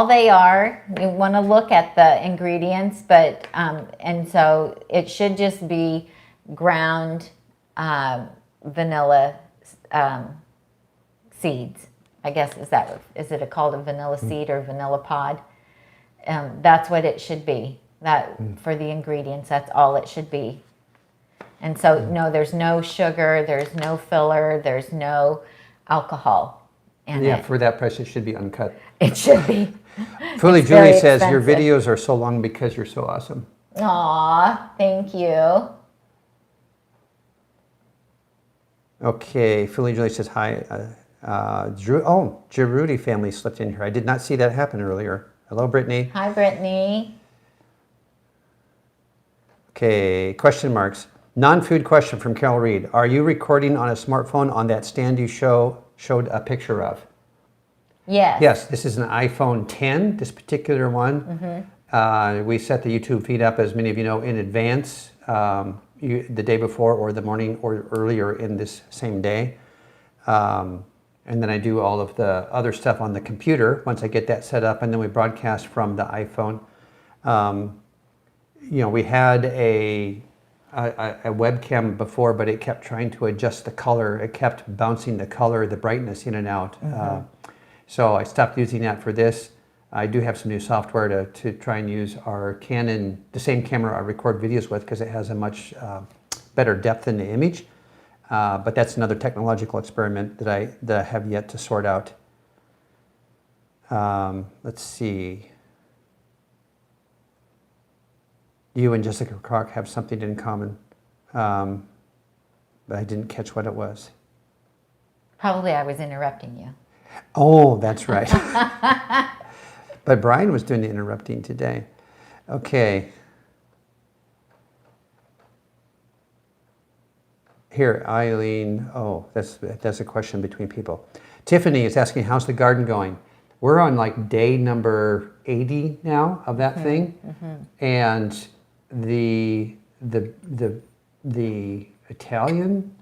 they are. You want to look at the ingredients, but and so it should just be ground vanilla seeds. I guess is it called a vanilla seed or vanilla pod? That's what it should be. For the ingredients, that's all it should be. And so no, there's no sugar, there's no filler, there's no alcohol. Yeah, for that price, it should be uncut. It should be. Fully Julie says, your videos are so long because you're so awesome. Aw, thank you. Okay, Fully Julie says, hi. Giroudi family slipped in here. I did not see that happen earlier. Hello, Brittany. Hi, Brittany. Okay, question marks. Non-food question from Carol Reed. Are you recording on a smartphone on that stand you showed a picture of? Yes. Yes, this is an iPhone 10, this particular one. Mm-hmm. We set the YouTube feed up, as many of you know, in advance, the day before or the morning or earlier in this same day. And then I do all of the other stuff on the computer once I get that set up, and then we broadcast from the iPhone. You know, we had a webcam before, but it kept trying to adjust the color. It kept bouncing the color, the brightness in and out. Mm-hmm. So I stopped using that for this. I do have some new software to try and use our Canon, the same camera I record videos with, because it has a much better depth in the image. But that's another technological experiment that I have yet to sort out. Let's see. You and Jessica Kroc have something in common, but I didn't catch what it was. Probably I was interrupting you. Oh, that's right. But Brian was doing the interrupting today. Okay. Here, Eileen. Oh, that's a question between people. Tiffany is asking, how's the garden going? We're on like day number 80 now of that thing, and the Italian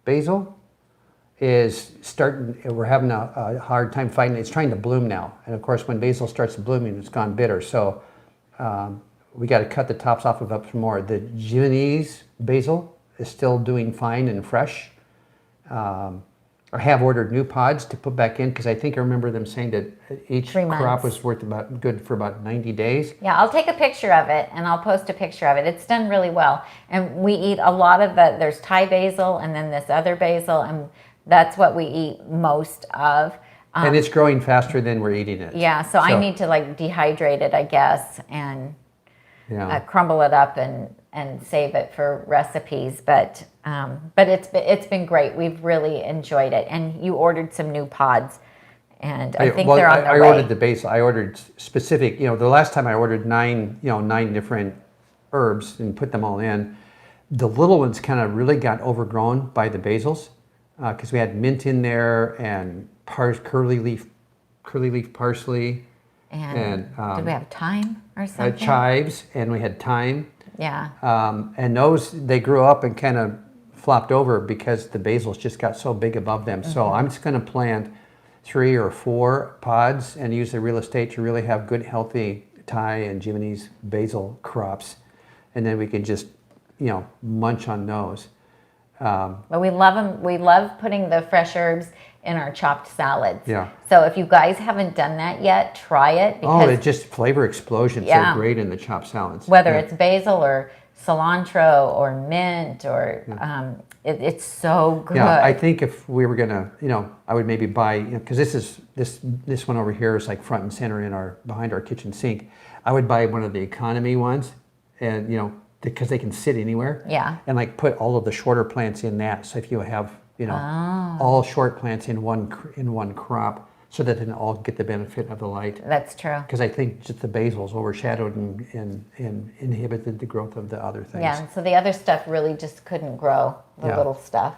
basil is starting. We're having a hard time finding it. It's trying to bloom now, and of course, when basil starts blooming, it's gone bitter. So we got to cut the tops off of it some more. The Genoese basil is still doing fine and fresh. I have ordered new pods to put back in because I think I remember them saying that each crop was good for about 90 days. Yeah, I'll take a picture of it and I'll post a picture of it. It's done really well. And we eat a lot of there's Thai basil and then this other basil, and that's what we eat most of. And it's growing faster than we're eating it. Yeah, so I need to like dehydrate it, I guess, and crumble it up and save it for recipes. But it's been great. We've really enjoyed it. And you ordered some new pods, and I think they're on their way. I ordered the basil. I ordered specific. The last time I ordered 9 different herbs and put them all in. The little ones kind of really got overgrown by the basils because we had mint in there and curly leaf parsley. And did we have thyme or something? Chives, and we had thyme. Yeah. And those, they grew up and kind of flopped over because the basils just got so big above them. So I'm just going to plant 3 or 4 pods and use the real estate to really have good, healthy Thai and Jivanese basil crops. And then we can just, munch on those. But we love them. We love putting the fresh herbs in our chopped salads. Yeah. So if you guys haven't done that yet, try it. Because it just flavor explosions are great in the chopped salads. whether it's basil or cilantro or mint or it's so good. Yeah, I think if we were gonna, I would maybe buy, because this one over here is like front and center behind our kitchen sink. I would buy one of the economy ones, and because they can sit anywhere. Yeah. And like put all of the shorter plants in that. So if you have, all short plants in one crop, so that they can all get the benefit of the light. That's true. Because I think just the basil's overshadowed and inhibited the growth of the other things. Yeah, and so the other stuff really just couldn't grow, the little stuff.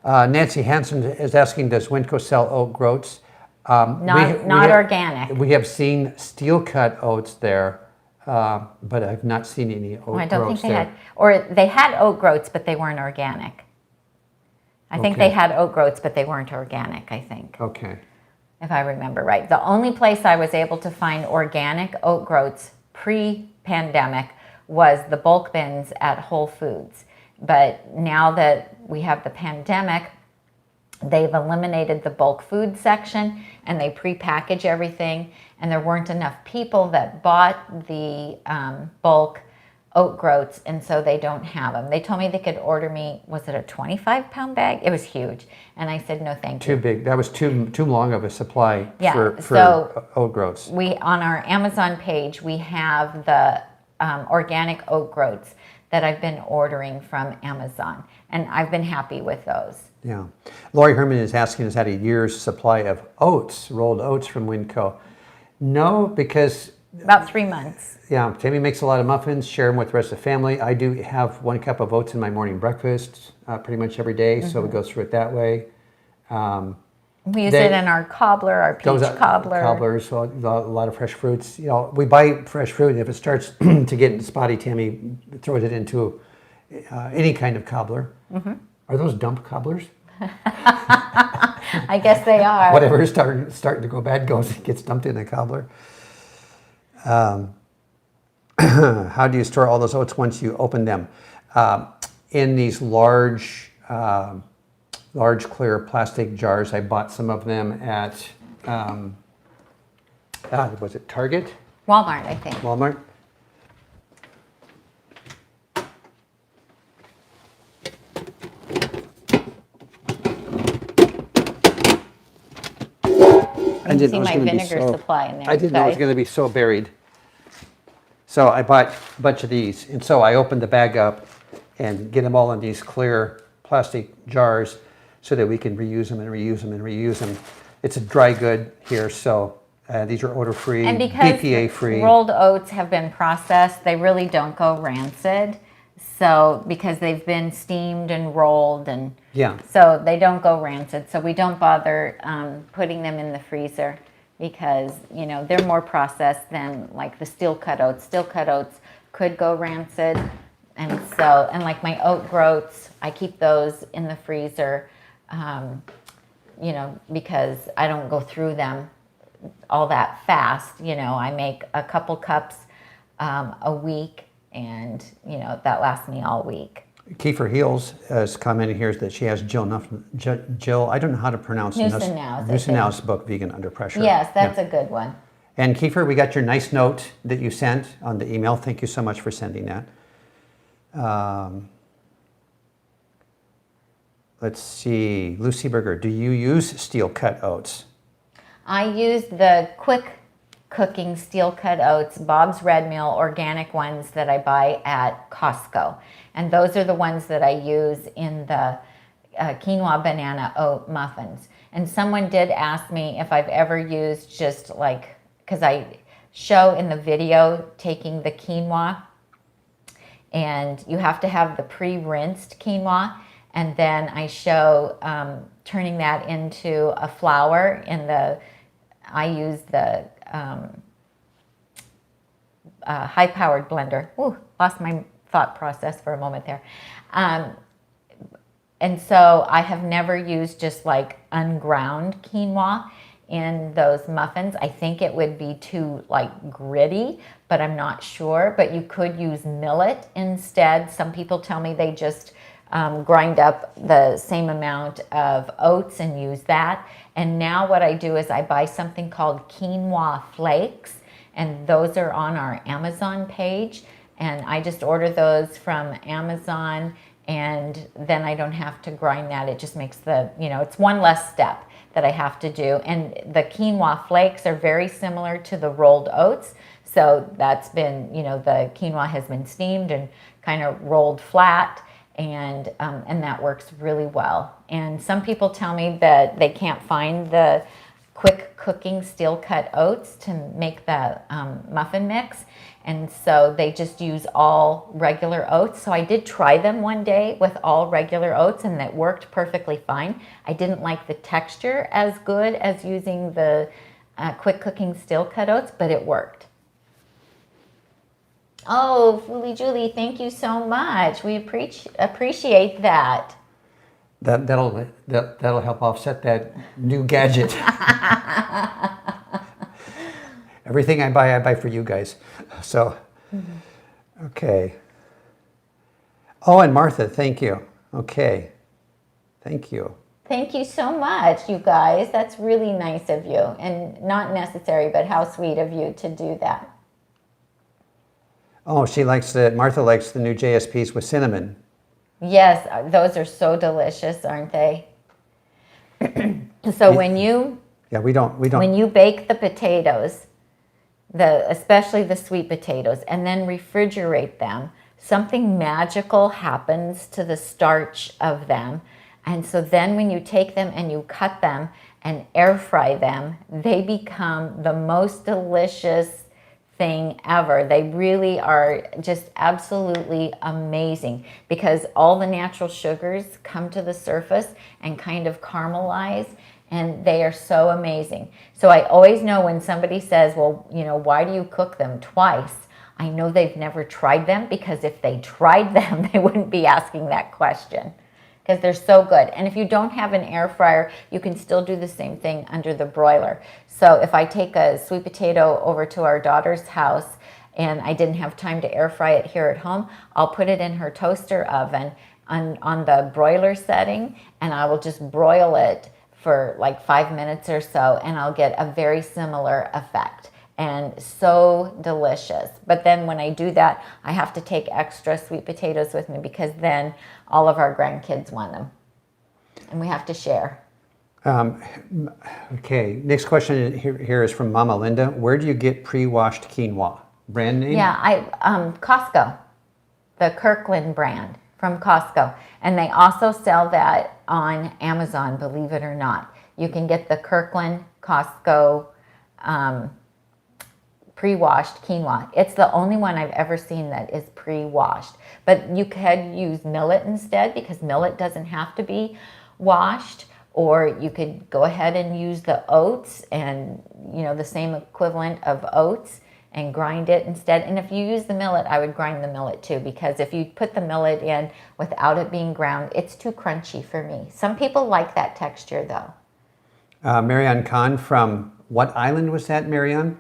Nancy Hansen is asking, does Winco sell oat groats? Not organic. We have seen steel cut oats there, but I've not seen any oat groats there. I don't think they had, or they had oat groats, but they weren't organic. I think they had oat groats, but they weren't organic, I think. Okay. If I remember right. The only place I was able to find organic oat groats pre-pandemic was the bulk bins at Whole Foods. But now that we have the pandemic, they've eliminated the bulk food section and they pre-package everything. And there weren't enough people that bought the bulk oat groats, and so they don't have them. They told me they could order me, was it a 25-pound bag? It was huge. And I said, no, thank you. Too big. That was too long of a supply for so oat groats. We, on our Amazon page, we have the organic oat groats that I've been ordering from Amazon, and I've been happy with those. Yeah. Lori Herman is asking, is that a year's supply of oats, rolled oats from Winco? No, because... About 3 months. Yeah, Tami makes a lot of muffins, share them with the rest of the family. I do have 1 cup of oats in my morning breakfast pretty much every day, so we go through it that way. We use it in our cobbler, our peach cobbler. Cobblers, so a lot of fresh fruits. We buy fresh fruit, and if it starts to get spotty, Tami throws it into any kind of cobbler. Are those dump cobblers? I guess they are. Whatever is starting to go bad gets dumped in a cobbler. How do you store all those oats once you open them? In these large clear plastic jars. I bought some of them at, was it Target? Walmart, I think. Walmart. I didn't see my vinegar supply in there. I didn't know it was going to be so buried. So I bought a bunch of these, and so I opened the bag up and get them all in these clear plastic jars so that we can reuse them and reuse them and reuse them. It's a dry good here, so these are odor-free, and because BPA-free. Rolled oats have been processed, they really don't go rancid. So because they've been steamed and rolled, and so they don't go rancid. So we don't bother putting them in the freezer because they're more processed than like the steel cut oats. Steel cut oats could go rancid, and like my oat groats, I keep those in the freezer, because I don't go through them all that fast. I make a couple cups a week. And, that lasts me all week. Kiefer Heels has commented here that she has Jill, I don't know how to pronounce Nussenau's book, Vegan Under Pressure. Yes, that's a good one. And Kiefer, we got your nice note that you sent on the email. Thank you so much for sending that. Let's see, Lucy Berger, do you use steel cut oats? I use the quick cooking steel cut oats, Bob's Red Mill organic ones that I buy at Costco. And those are the ones that I use in the quinoa banana oat muffins. And someone did ask me if I've ever used just like, because I show in the video taking the quinoa, and you have to have the pre-rinsed quinoa, and then I show turning that into a flour I use the high-powered blender. Ooh, lost my thought process for a moment there. And so I have never used just like unground quinoa in those muffins. I think it would be too like gritty, but I'm not sure. But you could use millet instead. Some people tell me they just grind up the same amount of oats and use that. And now what I do is I buy something called quinoa flakes, and those are on our Amazon page. And I just order those from Amazon, and then I don't have to grind that. It just makes the, it's one less step that I have to do. And the quinoa flakes are very similar to the rolled oats. So that's been, the quinoa has been steamed and kind of rolled flat, and that works really well. And some people tell me that they can't find the quick cooking steel cut oats to make the muffin mix, and so they just use all regular oats. So I did try them one day with all regular oats, and that worked perfectly fine. I didn't like the texture as good as using the quick cooking steel cut oats, but it worked. Oh, Foolie Julie, thank you so much. We appreciate that. That'll help offset that new gadget. Everything I buy for you guys. So, okay. Oh, and Martha, thank you. Okay, thank you. Thank you so much, you guys. That's really nice of you, and not necessary, but how sweet of you to do that. Oh, Martha likes the new JSPs with cinnamon. Yes, those are so delicious, aren't they? So when you when you bake the potatoes, especially the sweet potatoes, and then refrigerate them, something magical happens to the starch of them. And so then when you take them and you cut them and air fry them, they become the most delicious thing ever. They really are just absolutely amazing, because all the natural sugars come to the surface and kind of caramelize, and they are so amazing. So I always know when somebody says, well, why do you cook them twice? I know they've never tried them, because if they tried them, they wouldn't be asking that question, because they're so good. And if you don't have an air fryer, you can still do the same thing under the broiler. So if I take a sweet potato over to our daughter's house and I didn't have time to air fry it here at home, I'll put it in her toaster oven on the broiler setting, and I will just broil it for like 5 minutes or so, and I'll get a very similar effect. And so delicious. But then when I do that, I have to take extra sweet potatoes with me, because then all of our grandkids want them, and we have to share. Okay, next question here is from Mama Linda. Where do you get pre-washed quinoa? Brand name? Yeah, Costco, the Kirkland brand from Costco. And they also sell that on Amazon, believe it or not. You can get the Kirkland Costco pre-washed quinoa. It's the only one I've ever seen that is pre-washed. But you could use millet instead, because millet doesn't have to be washed. Or you could go ahead and use the oats, and the same equivalent of oats, and grind it instead. And if you use the millet, I would grind the millet too, because if you put the millet in without it being ground, it's too crunchy for me. Some people like that texture though. Marion Khan from, what island was that, Marion?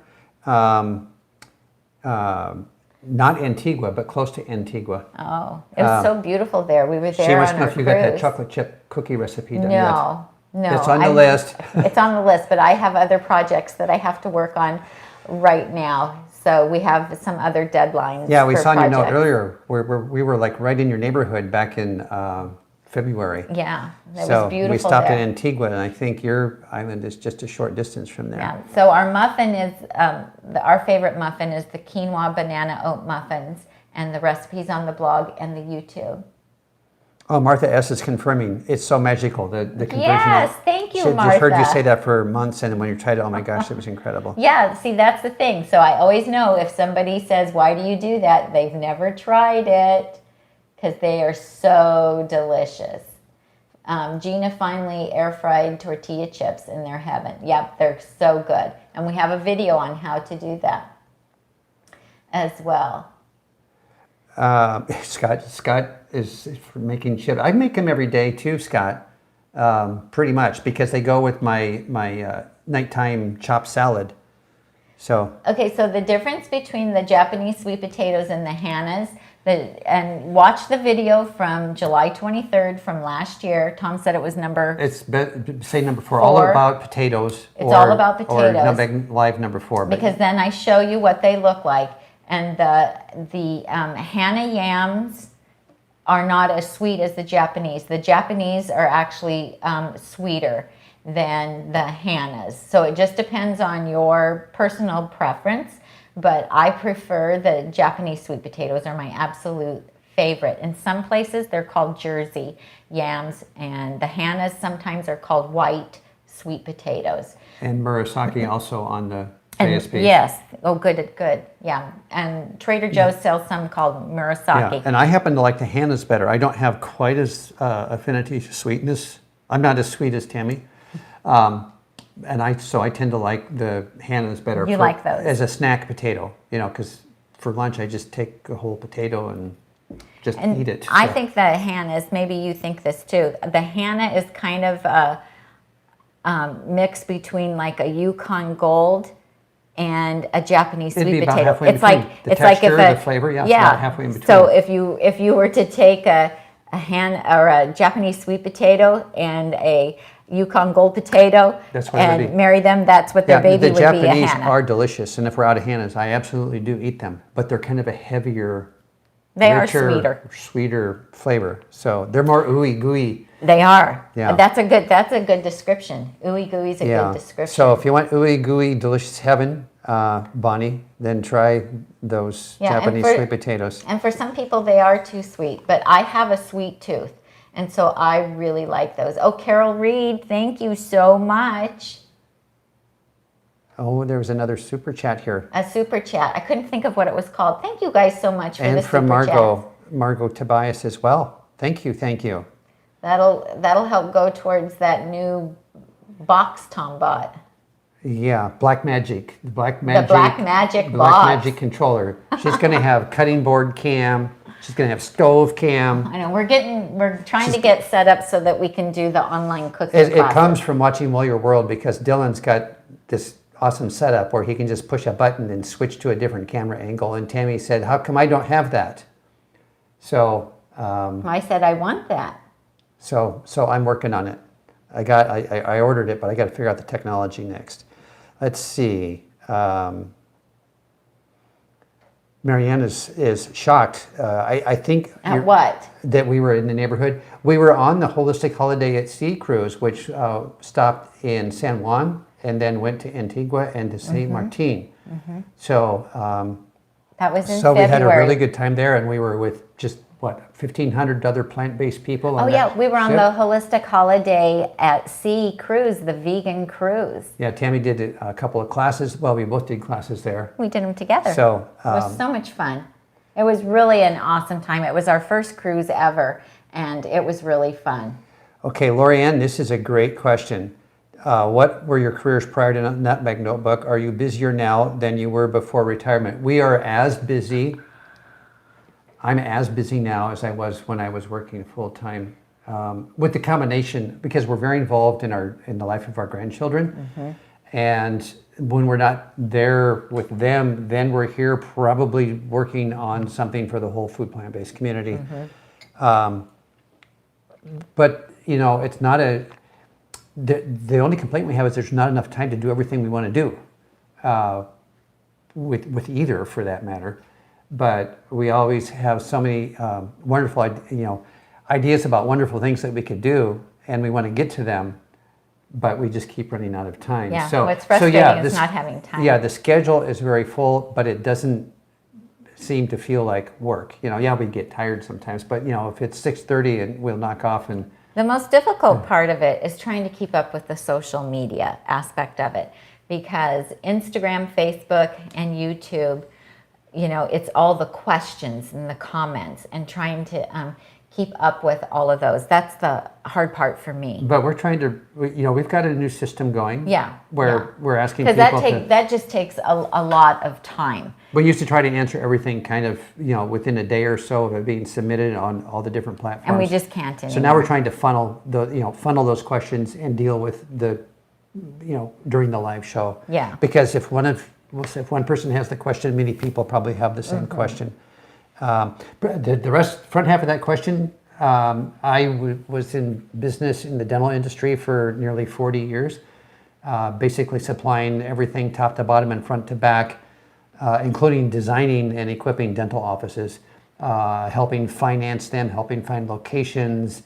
Not Antigua, but close to Antigua. Oh, it was so beautiful there. We were there. She must on know our if you cruise. got that chocolate chip cookie recipe done yet. No. It's on the list. It's on the list, but I have other projects that I have to work on right now. So we have some other deadlines. Yeah, we for saw in your projects. note earlier. We were like right in your neighborhood back in February. Yeah, it So was beautiful. we stopped there. in Antigua, and I think your island is just a short distance from there. Yeah. So our muffin is our favorite muffin is the quinoa banana oat muffins, and the recipe's on the blog and the YouTube. Oh, Martha S. is confirming. It's so magical. The conversion. Yes, thank you, She Martha. just heard you say that for months, and when you tried it, oh my gosh, it was incredible. Yeah, see, that's the thing. So I always know if somebody says, why do you do that? They've never tried it, because they are so delicious. Gina finally air fried tortilla chips, and they're heaven. Yep, they're so good. And we have a video on how to do that as well. Scott is making chips. I make them every day too, Scott. Pretty much because they go with my nighttime chopped salad. So okay, so the difference between the Japanese sweet potatoes and the Hannah's, and watch the video from July 23rd from last year. Tom said it was say number 4. All about potatoes. It's all about potatoes. Or Nutmeg Live number 4. Because then I show you what they look like, and the Hannah yams are not as sweet as the Japanese. The Japanese are actually sweeter than the Hannah's. So it just depends on your personal preference, but I prefer the Japanese sweet potatoes are my absolute favorite. In some places they're called Jersey yams, and the Hannah's sometimes are called white sweet potatoes. And Murasaki also on the ASP. Yes. Oh, good. Yeah. And Trader Joe's sells some called Murasaki. Yeah. And I happen to like the Hannah's better. I don't have quite as affinity to sweetness. I'm not as sweet as Tami. And I tend to like the Hannah's better. You like those? As a snack potato, because for lunch I just take a whole potato and just eat it. I think the Hannah's, maybe you think this too, the Hannah is kind of a mix between like a Yukon Gold and a Japanese sweet potato. It's like the texture, the flavor, yeah, about halfway in between. So if you were to take a Japanese sweet potato and a Yukon Gold potato and marry them, that's what their baby would be, a Hannah. The Japanese are delicious, and if we're out of Hannah's, I absolutely do eat them. But they're kind of a heavier, richer, sweeter flavor. So they're more ooey gooey. They are. Yeah. That's a good description. Ooey gooey is a good description. So if you want ooey gooey delicious heaven, Bonnie, then try those Japanese sweet potatoes. And for some people, they are too sweet, but I have a sweet tooth, and so I really like those. Oh, Carol Reed, thank you so much. Oh, there was another super chat here. A super chat. I couldn't think of what it was called. Thank you guys so much for the super chat. And from Margot Tobias as well. Thank you. That'll help go towards that new box Tom bought. Yeah, Black Magic. The Black Magic controller. She's going to have cutting board cam. She's going to have stove cam. I know, we're trying to get set up so that we can do the online cooking It comes from watching Well Your World, because Dillon's got this awesome setup where he can just push a button and switch to a different camera angle. And Tami said, how come I don't have that? So I said, I want that. So I'm working on it. I ordered it, but I got to figure out the technology next. Let's see. Marianne is shocked. I think at what? That we were in the neighborhood. We were on the Holistic Holiday at Sea cruise, which stopped in San Juan and then went to Antigua and to St. Martin. So that was in so February. We had a really good time there, and we were with just 1,500 other plant-based people. Oh yeah, we were on the Holistic Holiday at Sea cruise, the vegan cruise. Yeah, Tami did a couple of classes. Well, we both did classes there. We did them together. So it was so much fun. It was really an awesome time. It was our first cruise ever, and it was really fun. Okay, Lorianne, this is a great question. What were your careers prior to Nutmeg Notebook? Are you busier now than you were before retirement? We are as busy. I'm as busy now as I was when I was working full-time, with the combination, because we're very involved in the life of our grandchildren. And when we're not there with them, then we're here probably working on something for the whole food plant-based community. But, it's not the only complaint we have is there's not enough time to do everything we want to do, with either, for that matter. But we always have so many wonderful, ideas about wonderful things that we could do, and we want to get to them, but we just keep running out of time. Yeah, what's frustrating is not having time. Yeah, the schedule is very full, but it doesn't seem to feel like work. We get tired sometimes, but if it's 6:30 and we'll knock off and. The most difficult part of it is trying to keep up with the social media aspect of it, because Instagram, Facebook, and YouTube, it's all the questions and the comments, and trying to keep up with all of those. That's the hard part for me. But we're trying to, we've got a new system going. Yeah. Where we're asking people because that just takes a lot of time. We used to try to answer everything kind of, within a day or so of it being submitted on all the different platforms. And we just can't anymore. So now we're trying to funnel those questions and deal with the, during the live show. Yeah. Because if one person has the question, many people probably have the same question. The front half of that question, I was in business in the dental industry for nearly 40 years, basically supplying everything top to bottom and front to back, including designing and equipping dental offices, helping finance them, helping find locations,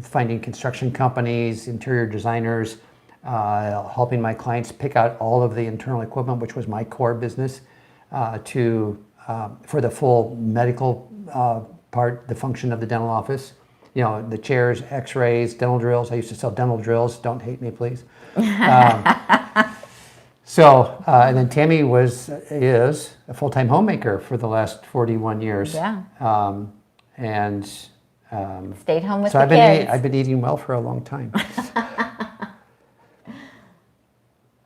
finding construction companies, interior designers, helping my clients pick out all of the internal equipment, which was my core business, for the full medical part, the function of the dental office. The chairs, x-rays, dental drills. I used to sell dental drills. Don't hate me, please. And then Tami is a full-time homemaker for the last 41 years. Yeah. Stayed home with the kids. I've been eating well for a long time.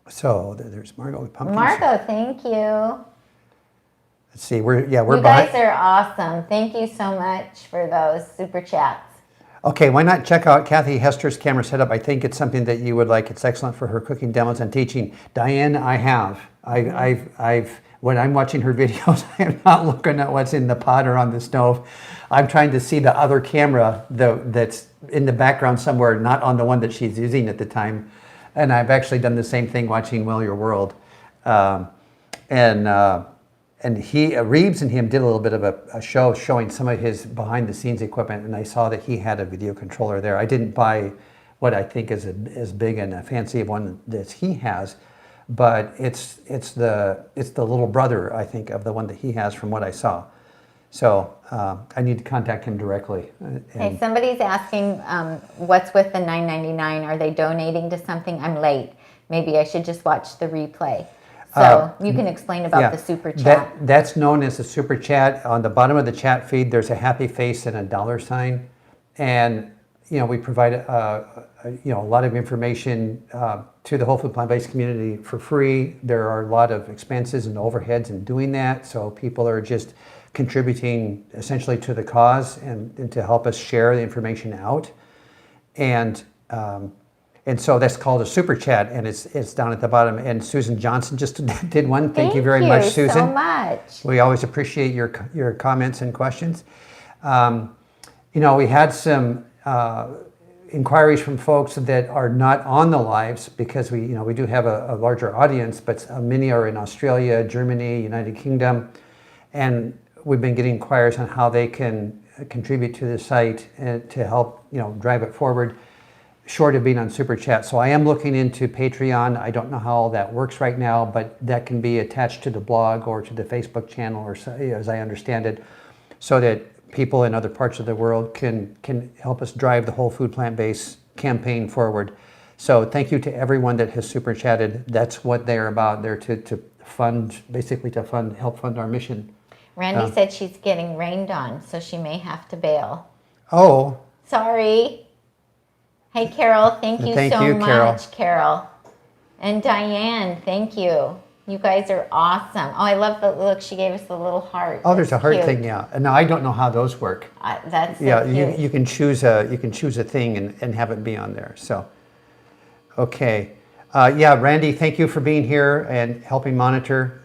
So there's Margot with pumpkins. Margot, thank you. Let's see, we're you guys are awesome. Thank you so much for those super chats. Okay, why not check out Kathy Hester's camera setup? I think it's something that you would like. It's excellent for her cooking demos and teaching. Diane, I have. When I'm watching her videos, I'm not looking at what's in the pot or on the stove. I'm trying to see the other camera that's in the background somewhere, not on the one that she's using at the time. And I've actually done the same thing watching Well Your World. And Reeves and him did a little bit of a show showing some of his behind the scenes equipment, and I saw that he had a video controller there. I didn't buy what I think is as big and a fancy one that he has, but it's the little brother, I think, of the one that he has from what I saw. So I need to contact him directly. Okay, somebody's asking what's with the $9.99? Are they donating to something? I'm late. Maybe I should just watch the replay. So you can explain about the super chat. That's known as the super chat. On the bottom of the chat feed, there's a happy face and a $sign, and we provide a lot of information to the whole food plant-based community for free. There are a lot of expenses and overheads in doing that, so people are just contributing essentially to the cause and to help us share the information out, and so that's called a super chat, and it's down at the bottom. And Susan Johnson just did one. Thank you very much, Susan. Thank you so much. We always appreciate your comments and questions. We had some inquiries from folks that are not on the lives because we do have a larger audience, but many are in Australia, Germany, United Kingdom, and we've been getting inquiries on how they can contribute to the site and to help drive it forward, short of being on Super Chat. So I am looking into Patreon. I don't know how all that works right now, but that can be attached to the blog or to the Facebook channel, or so, as I understand it, so that people in other parts of the world can help us drive the whole food plant-based campaign forward. So thank you to everyone that has Super Chatted. That's what they're about. They're to fund, basically help fund our mission. Randy said she's getting rained on, so she may have to bail. Oh. Sorry. Hey, Carol, thank you so much, Carol. And Diane, thank you. You guys are awesome. Oh, I love the look. She gave us the little heart. Oh, there's a heart thing, yeah. Now I don't know how those work. That's so cute. You can choose a thing and have it be on there. So, okay, Randy, thank you for being here and helping monitor.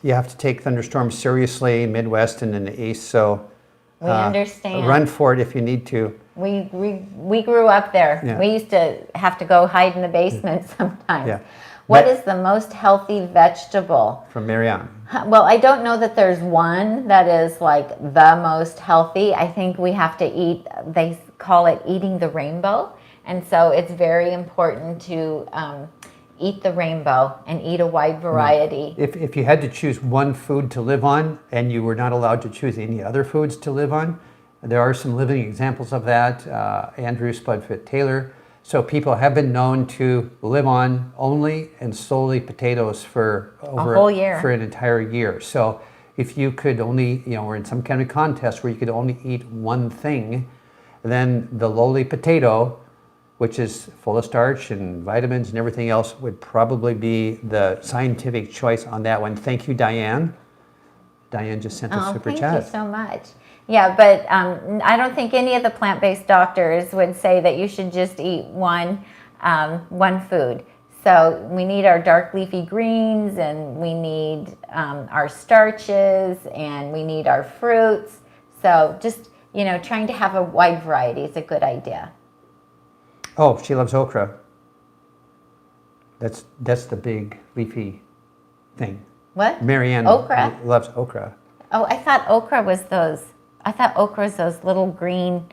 You have to take thunderstorms seriously, Midwest and in the East. So we understand. Run for it if you need to. We grew up there. Yeah. We used to have to go hide in the basement sometimes. Yeah. What is the most healthy vegetable? From Marion. Well, I don't know that there's one that is like the most healthy. I think we have to eat, they call it eating the rainbow. And so it's very important to eat the rainbow and eat a wide variety. If you had to choose one food to live on and you were not allowed to choose any other foods to live on, there are some living examples of that. Andrew Spudfit Taylor. So people have been known to live on only and solely potatoes for over a whole year, for an entire year. So if you could only, or in some kind of contest where you could only eat one thing, then the lowly potato, which is full of starch and vitamins and everything else, would probably be the scientific choice on that one. Thank you, Diane. Diane just sent a super chat. Thank you so much. Yeah, but I don't think any of the plant-based doctors would say that you should just eat one food. So we need our dark leafy greens, and we need our starches, and we need our fruits. So just, trying to have a wide variety is a good idea. Oh, she loves okra. That's the big leafy thing. What? Marion Okra? loves okra. Oh, I thought okra was those little green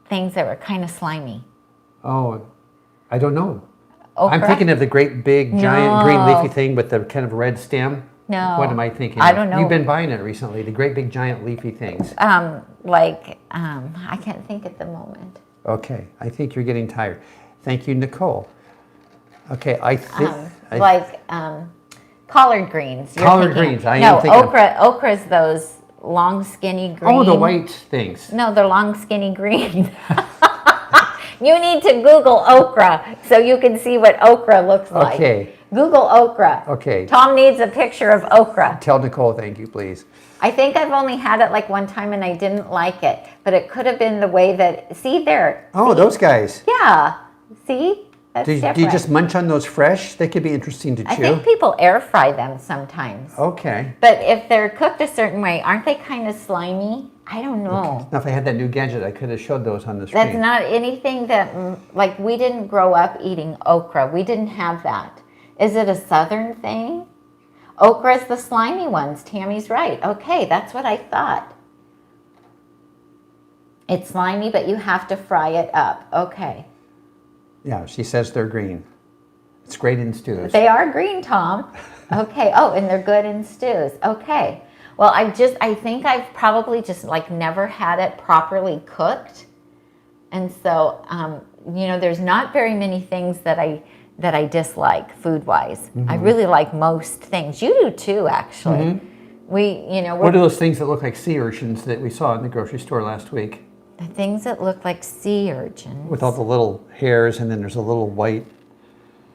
things that were kind of slimy. Oh, I don't know. Okra? I'm thinking of the great big giant green leafy thing with the kind of red stem. No. What am I thinking I of? don't know. You've been buying it recently, the great big giant leafy things. I can't think at the moment. Okay, I think you're getting tired. Thank you, Nicole. Okay, Collard greens. Collard greens, I am thinking okra. Okra's those long, skinny green. Oh, the white things. No, they're long, skinny green. You need to Google okra so you can see what okra looks like. Okay. Google okra. Okay. Tom needs a picture of okra. Tell Nicole, thank you, please. I think I've only had it like one time and I didn't like it, but it could have been the way that, see there. Oh, see? those guys. Yeah. See? That's different. Do you just munch on those fresh? They could be interesting to chew. I think people air fry them sometimes. Okay. But if they're cooked a certain way, aren't they kind of slimy? I don't know. Okay. Now, if I had that new gadget, I could have showed those on the screen. That's not anything that, like, we didn't grow up eating okra. We didn't have that. Is it a southern thing? Okra's the slimy ones. Tammy's right. Okay, that's what I thought. It's slimy, but you have to fry it up. Okay. Yeah, she says they're green. It's great in stews. They are green, Tom. Okay. Oh, and they're good in stews. Okay. Well, I think I've probably just like never had it properly cooked. And so, there's not very many things that I dislike food-wise. Mm-hmm. I really like most things. You do too, actually. Mm-hmm. What are those things that look like sea urchins that we saw in the grocery store last week? The things that look like sea urchins. With all the little hairs, and then there's a little white.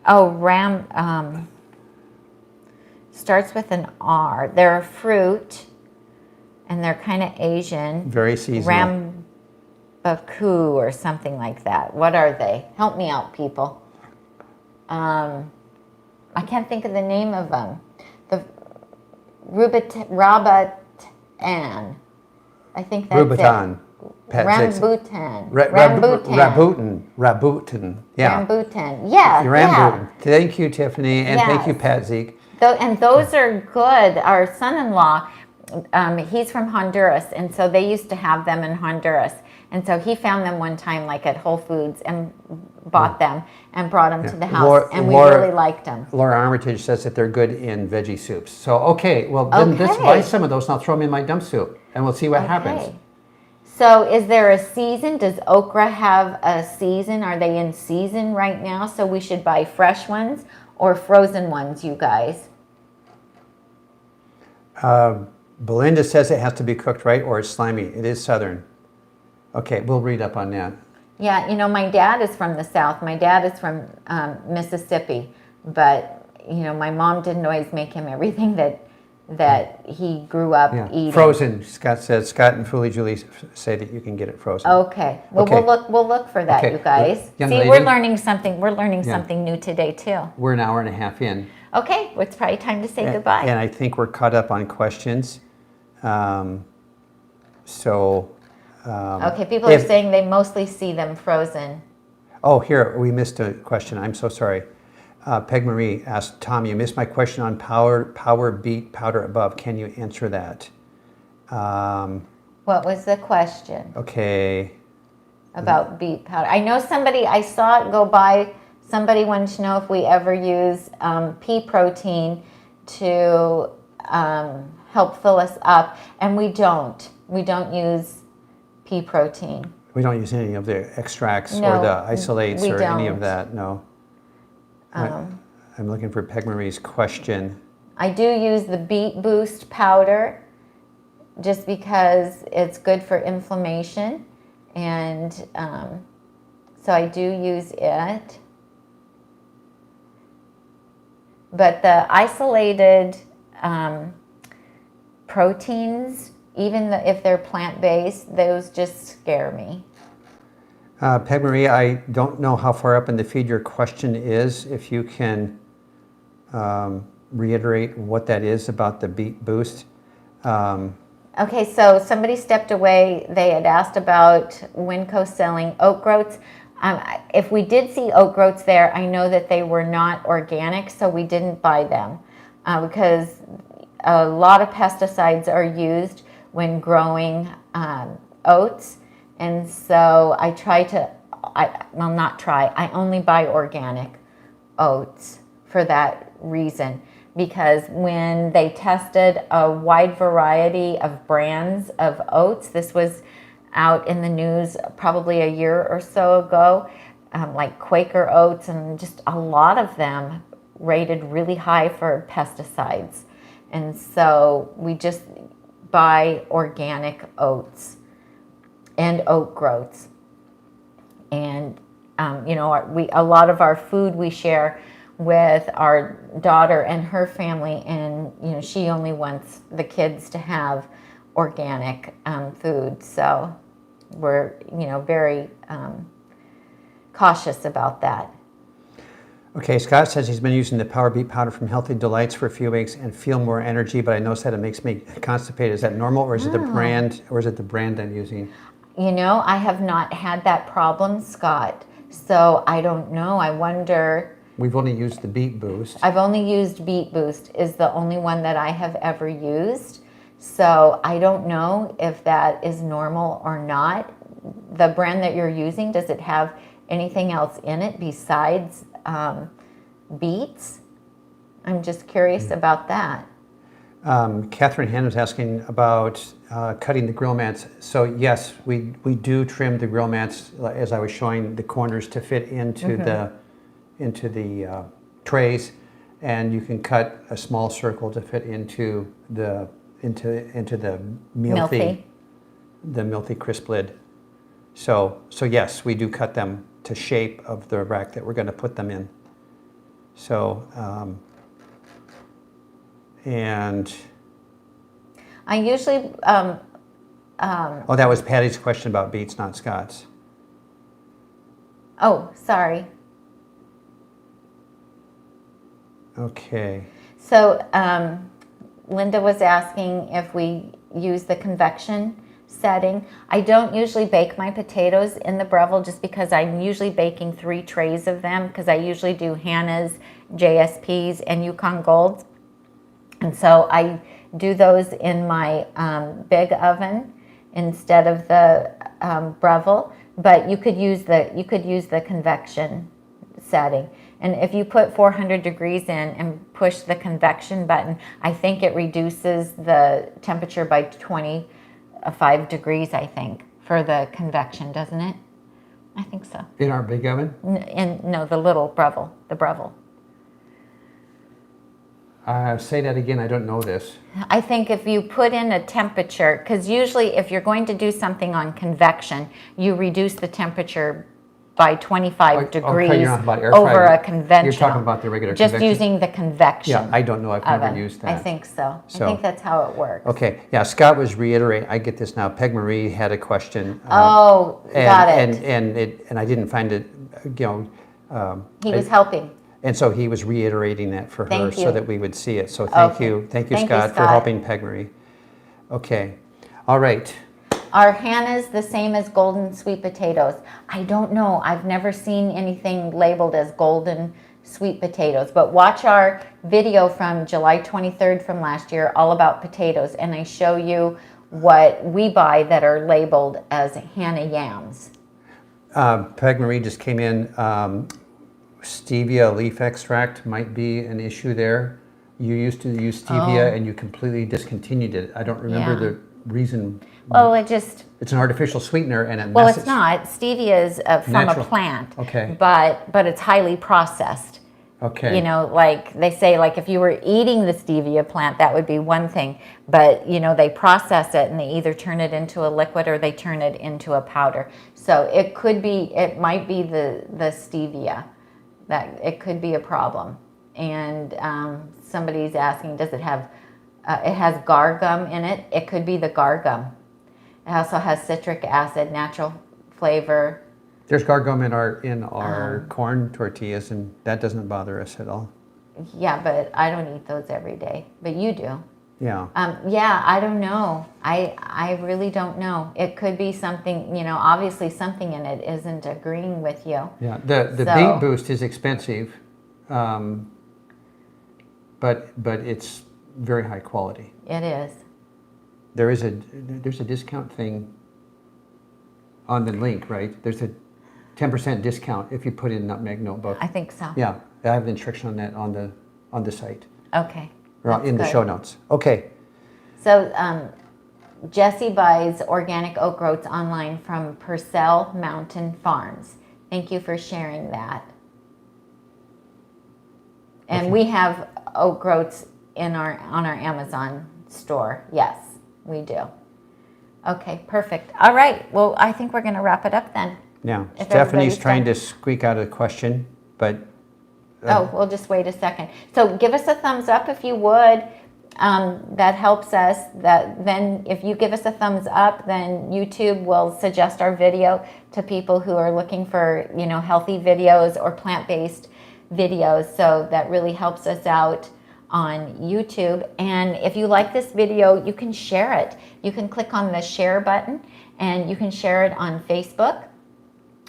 Oh, starts with an R. They're a fruit, and they're kind of Asian. Very seasonal. Rambuku or something like that. What are they? Help me out, people. I can't think of the name of them. The Rabatan. I think that's Rubitan. it. Rambutan. Rabutan. Yeah. Rambutan. Yeah. Rambutan. Yeah. Thank you, Tiffany, and thank you, Pat Zeke. And those are good. Our son-in-law, he's from Honduras, and so they used to have them in Honduras. And so he found them one time, like at Whole Foods, and bought them and brought them to the house, and we really liked them. Laura Armitage says that they're good in veggie soups. So, okay, well, then let's buy some of those, and I'll throw them in my dump soup, and we'll see what happens. So is there a season? Does okra have a season? Are they in season right now? So we should buy fresh ones or frozen ones, you guys? Belinda says it has to be cooked right or it's slimy. It is southern. Okay, we'll read up on that. Yeah, my dad is from the South. My dad is from Mississippi. But, my mom didn't always make him everything that he grew up eating. Frozen, Scott says. Scott and Foolie Julie say that you can get it frozen. Okay. Well, we'll look for that, you guys. Young See, lady? we're learning something. We're learning something new today, too. We're an hour and a half in. Okay, well, it's probably time to say goodbye. And I think we're caught up on questions. Okay, people are saying they mostly see them frozen. Oh, here, we missed a question. I'm so sorry. Peg Marie asked, Tom, you missed my question on power beet powder above. Can you answer that? What was the question? Okay. About beet powder. I know I saw it go by. Somebody wanted to know if we ever use pea protein to help fill us up. And we don't. We don't use pea protein. We don't use any of the extracts or the isolates or any of that, no. I'm looking for Peg Marie's question. I do use the Beet Boost powder just because it's good for inflammation, and so I do use it. But the isolated proteins, even if they're plant-based, those just scare me. Peg Marie, I don't know how far up in the feed your question is. If you can reiterate what that is about the Beet Boost. Okay, so somebody stepped away. They had asked about Winco selling oat groats. If we did see oat groats there, I know that they were not organic, so we didn't buy them because a lot of pesticides are used when growing oats. And so I only buy organic oats for that reason. Because when they tested a wide variety of brands of oats, this was out in the news probably a year or so ago, like Quaker oats, and just a lot of them rated really high for pesticides. And so we just buy organic oats and oat groats. And a lot of our food we share with our daughter and her family, and she only wants the kids to have organic food, so we're very cautious about that. Okay, Scott says he's been using the Power Beet powder from Healthy Delights for a few weeks and feel more energy, but I noticed that it makes me constipated. Is that normal, or is it the brand, I'm using? I have not had that problem, Scott, so I don't know. I wonder. We've only used the Beet Boost. I've only used Beet Boost, is the only one that I have ever used. So I don't know if that is normal or not. The brand that you're using, does it have anything else in it besides beets? I'm just curious about that. Catherine Hand was asking about cutting the grill mats. So yes, we do trim the grill mats, as I was showing, the corners to fit into the trays, and you can cut a small circle to fit into the Mealthy CrispLid. So yes, we do cut them to shape of the rack that we're going to put them in. So and I usually oh, that was Patty's question about beets, not Scott's. Oh, sorry. Okay. So Linda was asking if we use the convection setting. I don't usually bake my potatoes in the Breville just because I'm usually baking 3 trays of them, because I usually do Hannah's, JSP's, and Yukon Golds. And so I do those in my big oven instead of the Breville. But you could use the convection setting. And if you put 400 degrees in and push the convection button, I think it reduces the temperature by 25 degrees, I think, for the convection, doesn't it? I think so. In our big oven? No, the little Breville, the Breville. Say that again, I don't know this. I think if you put in a temperature, because usually if you're going to do something on convection, you reduce the temperature by 25 degrees over a conventional. You're talking about the regular just convection? using the convection. Yeah, I don't know. I've never used that. I think so. I think that's how it works. Okay. Yeah, Scott was reiterating. I get this now. Peg Marie had a question. Got it. And I didn't find it. He was helping. And so he was reiterating that for her so that we would see it. So thank you, Scott, for helping Peg Marie. Okay. All right. Are Hannah's the same as golden sweet potatoes? I don't know. I've never seen anything labeled as golden sweet potatoes. But watch our video from July 23rd from last year, all about potatoes. And I show you what we buy that are labeled as Hannah yams. Peg Marie just came in. Stevia leaf extract might be an issue there. You used to use stevia and you completely discontinued it. I don't remember the reason. Well, it's an artificial sweetener, and it it's not. Stevia is from a plant. Okay. But it's highly processed, Okay. You know, like they say, like if you were eating the stevia plant, that would be one thing. But, you know, they process it and they either turn it into a liquid or they turn it into a powder. So it could be, it might be the stevia, that it could be a problem. And somebody's asking, does it have, it has gar gum in it. It could be the gar gum. It also has citric acid, natural flavor. There's gar gum in our corn tortillas, and that doesn't bother us at all. Yeah, but I don't eat those every day. But you do. Yeah. Yeah, I don't know. I really don't know. It could be something, you know, obviously something in it isn't agreeing with you. Yeah. The Beet Boost is expensive, but it's very high quality. It is. There's a discount thing on the link, right? There's a 10% discount if you put in Nutmeg Notebook. I think so. Yeah, I have the instruction on that on the site. Okay. Or in the show notes. Okay. So Jesse buys organic oat groats online from Purcell Mountain Farms. Thank you for sharing that. And Okay. we have oat groats on our Amazon store. Yes, we do. Okay, perfect. All right. Well, I think we're going to wrap it up then. Yeah. If Stephanie's everybody's trying done. to squeak out a question, but We'll just wait a second. So give us a thumbs up if you would. That helps us. Then if you give us a thumbs up, then YouTube will suggest our video to people who are looking for, you know, healthy videos or plant-based videos. So that really helps us out on YouTube. And if you like this video, you can share it. You can click on the share button and you can share it on Facebook.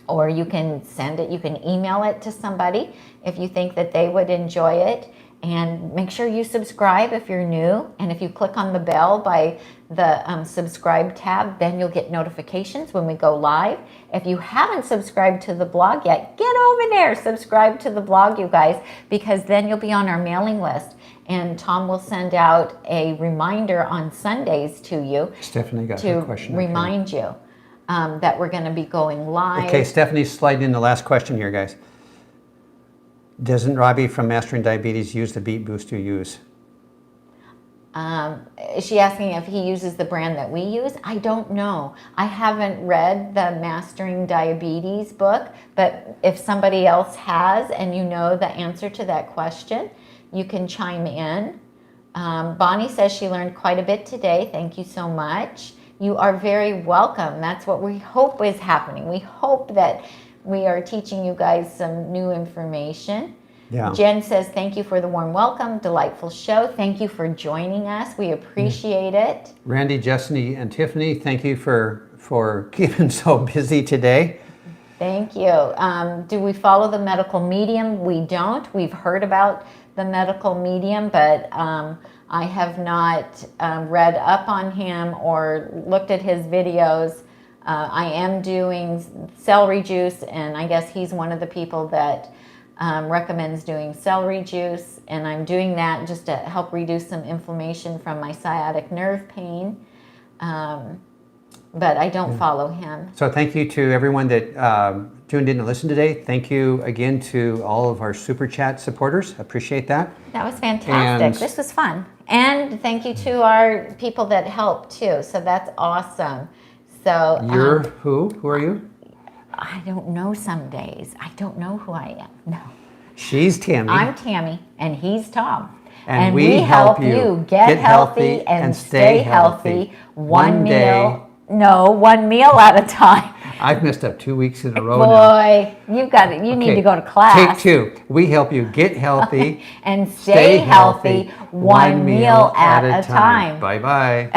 Or you can send it, you can email it to somebody if you think that they would enjoy it. And make sure you subscribe if you're new. And if you click on the bell by the subscribe tab, then you'll get notifications when we go live. If you haven't subscribed to the blog yet, get over there, subscribe to the blog, you guys, because then you'll be on our mailing list. And Tom will send out a reminder on Sundays to you. Stephanie got her to question. remind you. That we're going to be going live. Okay, Stephanie's sliding in the last question here, guys. Doesn't Robbie from Mastering Diabetes use the Beet Boost you use? Is she asking if he uses the brand that we use? I don't know. I haven't read the Mastering Diabetes book, but if somebody else has and you know the answer to that question, you can chime in. Bonnie says she learned quite a bit today. Thank you so much. You are very welcome. That's what we hope is happening. We hope that we are teaching you guys some new information. Yeah. Jen says, thank you for the warm welcome. Delightful show. Thank you for joining us. We appreciate it. Randy, Jessany, and Tiffany, thank you for keeping so busy today. Thank you. Do we follow the medical medium? We don't. We've heard about the medical medium, but I have not read up on him or looked at his videos. I am doing celery juice, and I guess he's one of the people that recommends doing celery juice, and I'm doing that just to help reduce some inflammation from my sciatic nerve pain. But I don't follow him. So thank you to everyone that tuned in to listen today. Thank you again to all of our Super Chat supporters. Appreciate that. That was fantastic. And this was fun. And thank you to our people that helped too. So that's awesome. So You're who? Who are you? I don't know some days. I don't know who I am. No. She's Tami. I'm Tami and he's Tom. And we help you get healthy and stay healthy one meal at a time. I've messed up 2 weeks in a row now. Boy, you've got it. You need to go to class. Take two. We help you get healthy and stay healthy one meal at a time. Bye-bye.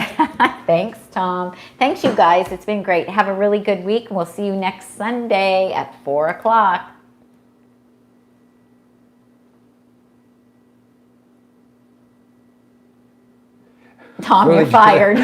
Thanks, Tom. Thanks, you guys. It's been great. Have a really good week, and we'll see you next Sunday at 4 o'clock. Tom, you're fired.